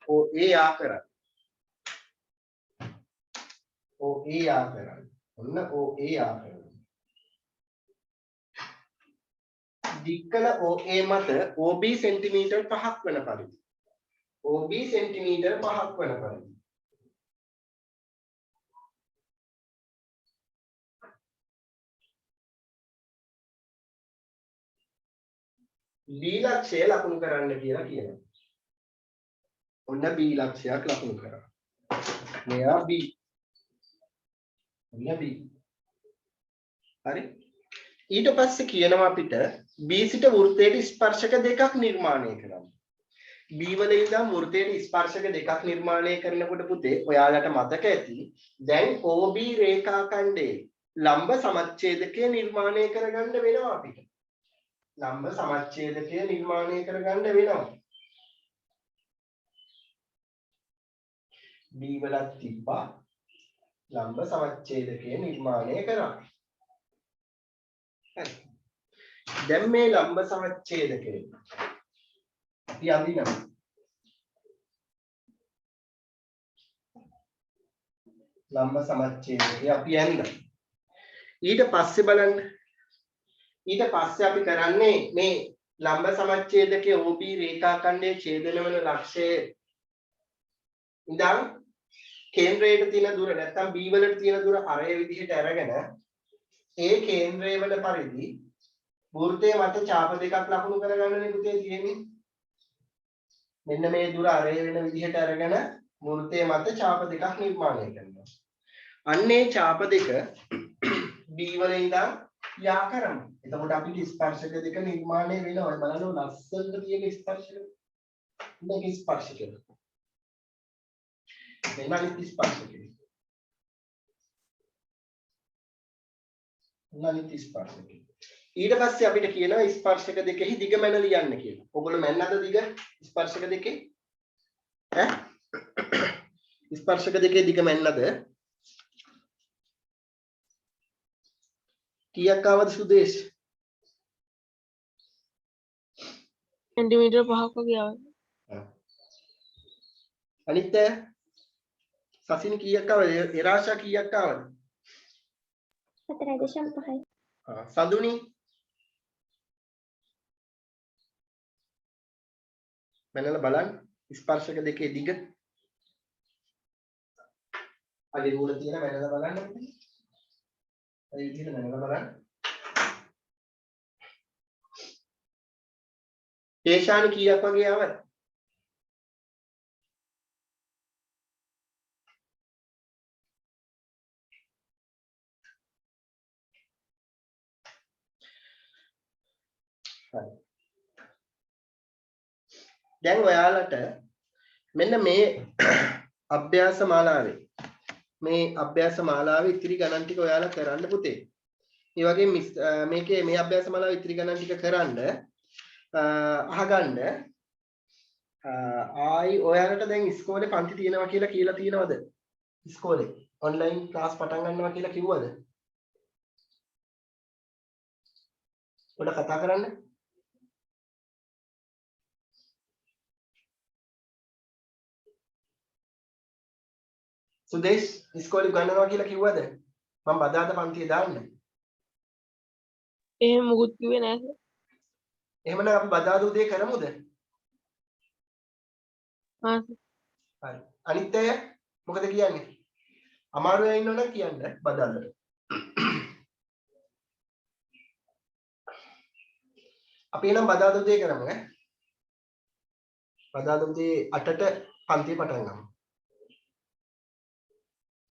OA යා කරන්න. OA යා කරන්න. ඔන්න OA යා කරන්න. දික්කල OA මත OB සෙන්ටිමීටර් 5ක් වන පරිදි. OB සෙන්ටිමීටර් 5ක් වන පරිදි. B ලක්ෂය ලකුණු කරන්න කියලා කියනවා. ඔන්න B ලක්ෂයක් ලකුණු කරා. මෙයා B. ඔන්න B. හරි. ඊට පස්සේ කියනවා අපිට B සිට වෘත්තයට ස්පර්ශක දෙකක් නිර්මාණය කරන්න. B වල ඉඳන් වෘත්තයට ස්පර්ශක දෙකක් නිර්මාණය කරනකොට පුතේ ඔයාලට මතක ඇති දැන් OB රේඛාඛණ්ඩයේ ලම්බ සමච්ඡේදකය නිර්මාණය කරගන්න වෙනවා අපිට. ලම්බ සමච්ඡේදකය නිර්මාණය කරගන්න වෙනවා. B වලත් තිබ්බා ලම්බ සමච්ඡේදකය නිර්මාණය කරා. හරි. දැන් මේ ලම්බ සමච්ඡේදකය අපි අඳිනවා. ලම්බ සමච්ඡේදකය අපි ඇඳලා. ඊට පස්සේ බලන්න. ඊට පස්සේ අපි කරන්නේ මේ ලම්බ සමච්ඡේදකයේ OB රේඛාඛණ්ඩයේ ඡේදන වන ලක්ෂයේ ඉඳන් කේන්ද්‍රයට තියෙන දුර නැත්නම් B වලට තියෙන දුර අරය විදිහට අරගෙන ඒ කේන්ද්‍රය වල පරිදි වෘත්තයේ මත ඡාප දෙකක් ලකුණු කරගන්නනේ පුතේ තියෙන්නේ. මෙන්න මේ දුර අරය වෙන විදිහට අරගෙන වෘත්තයේ මත ඡාප දෙකක් නිර්මාණය කරනවා. අන්නේ ඡාප දෙක B වල ඉඳන් යා කරමු. එතකොට අපිට ස්පර්ශක දෙක නිර්මාණය වෙනවා. බලන්න ලස්සනට තියෙන ස්පර්ශක. මේක ස්පර්ශක. මෙන්න අනිත් ස්පර්ශක. අනිත් ස්පර්ශක. ඊට පස්සේ අපිට කියනවා ස්පර්ශක දෙකෙහි දිග මැන ලියන්න කියලා. ඔයගොල්ලෝ මැන්නද දිග ස්පර්ශක දෙකේ? ඈ? ස්පර්ශක දෙකේ දිග මැන්නද? කීයක් ආවද සුදේශ්? සෙන්ටිමීටර් 5ක් වගේ ආවා. අනිත් සසින කීයක් ආවද? එරාෂා කීයක් ආවද? 4.5. සඳුනි මැනලා බලන්න ස්පර්ශක දෙකේ දිග. අගේ මුල තියෙන මැනලා බලන්න. ඒ විදිහට මැනලා බලන්න. ඒෂානි කීයක් වගේ ආවද? හරි. දැන් ඔයාලට මෙන්න මේ අභ්‍යාස මාලාවේ ඉතිරි ගණන් ටික ඔයාලා කරන්න පුතේ. ඒ වගේම මේකේ මේ අභ්‍යාස මාලාවේ ඉතිරි ගණන් ටික කරන්න අහගන්න. ආයි ඔයාලට දැන් ඉස්කෝලේ පන්ති තියෙනවා කියලා තියෙනවද? ඉස්කෝලේ ඔන්ලයින් ක්ලාස් පටන් ගන්නවා කියලා කිව්වද? පොඩ කතා කරන්න. සුදේශ් ඉස්කෝලේ උගන්වනවා කියලා කිව්වද? මම බදාදා පන්තියේ දාන්න. එහෙම මුකුත් කිව්වේ නෑ සර්. එහෙමනම් අපි බදාදා උදේ කරමුද? ආ සර්. හරි. අනිත් අය මොකද කියන්නේ? අමාරු වෙලා ඉන්නවනම් කියන්න බදාදා. අපි එනම් බදාදා උදේ කරමු ඈ. බදාදා උදේ 8ට පන්තිය පටන් ගමු.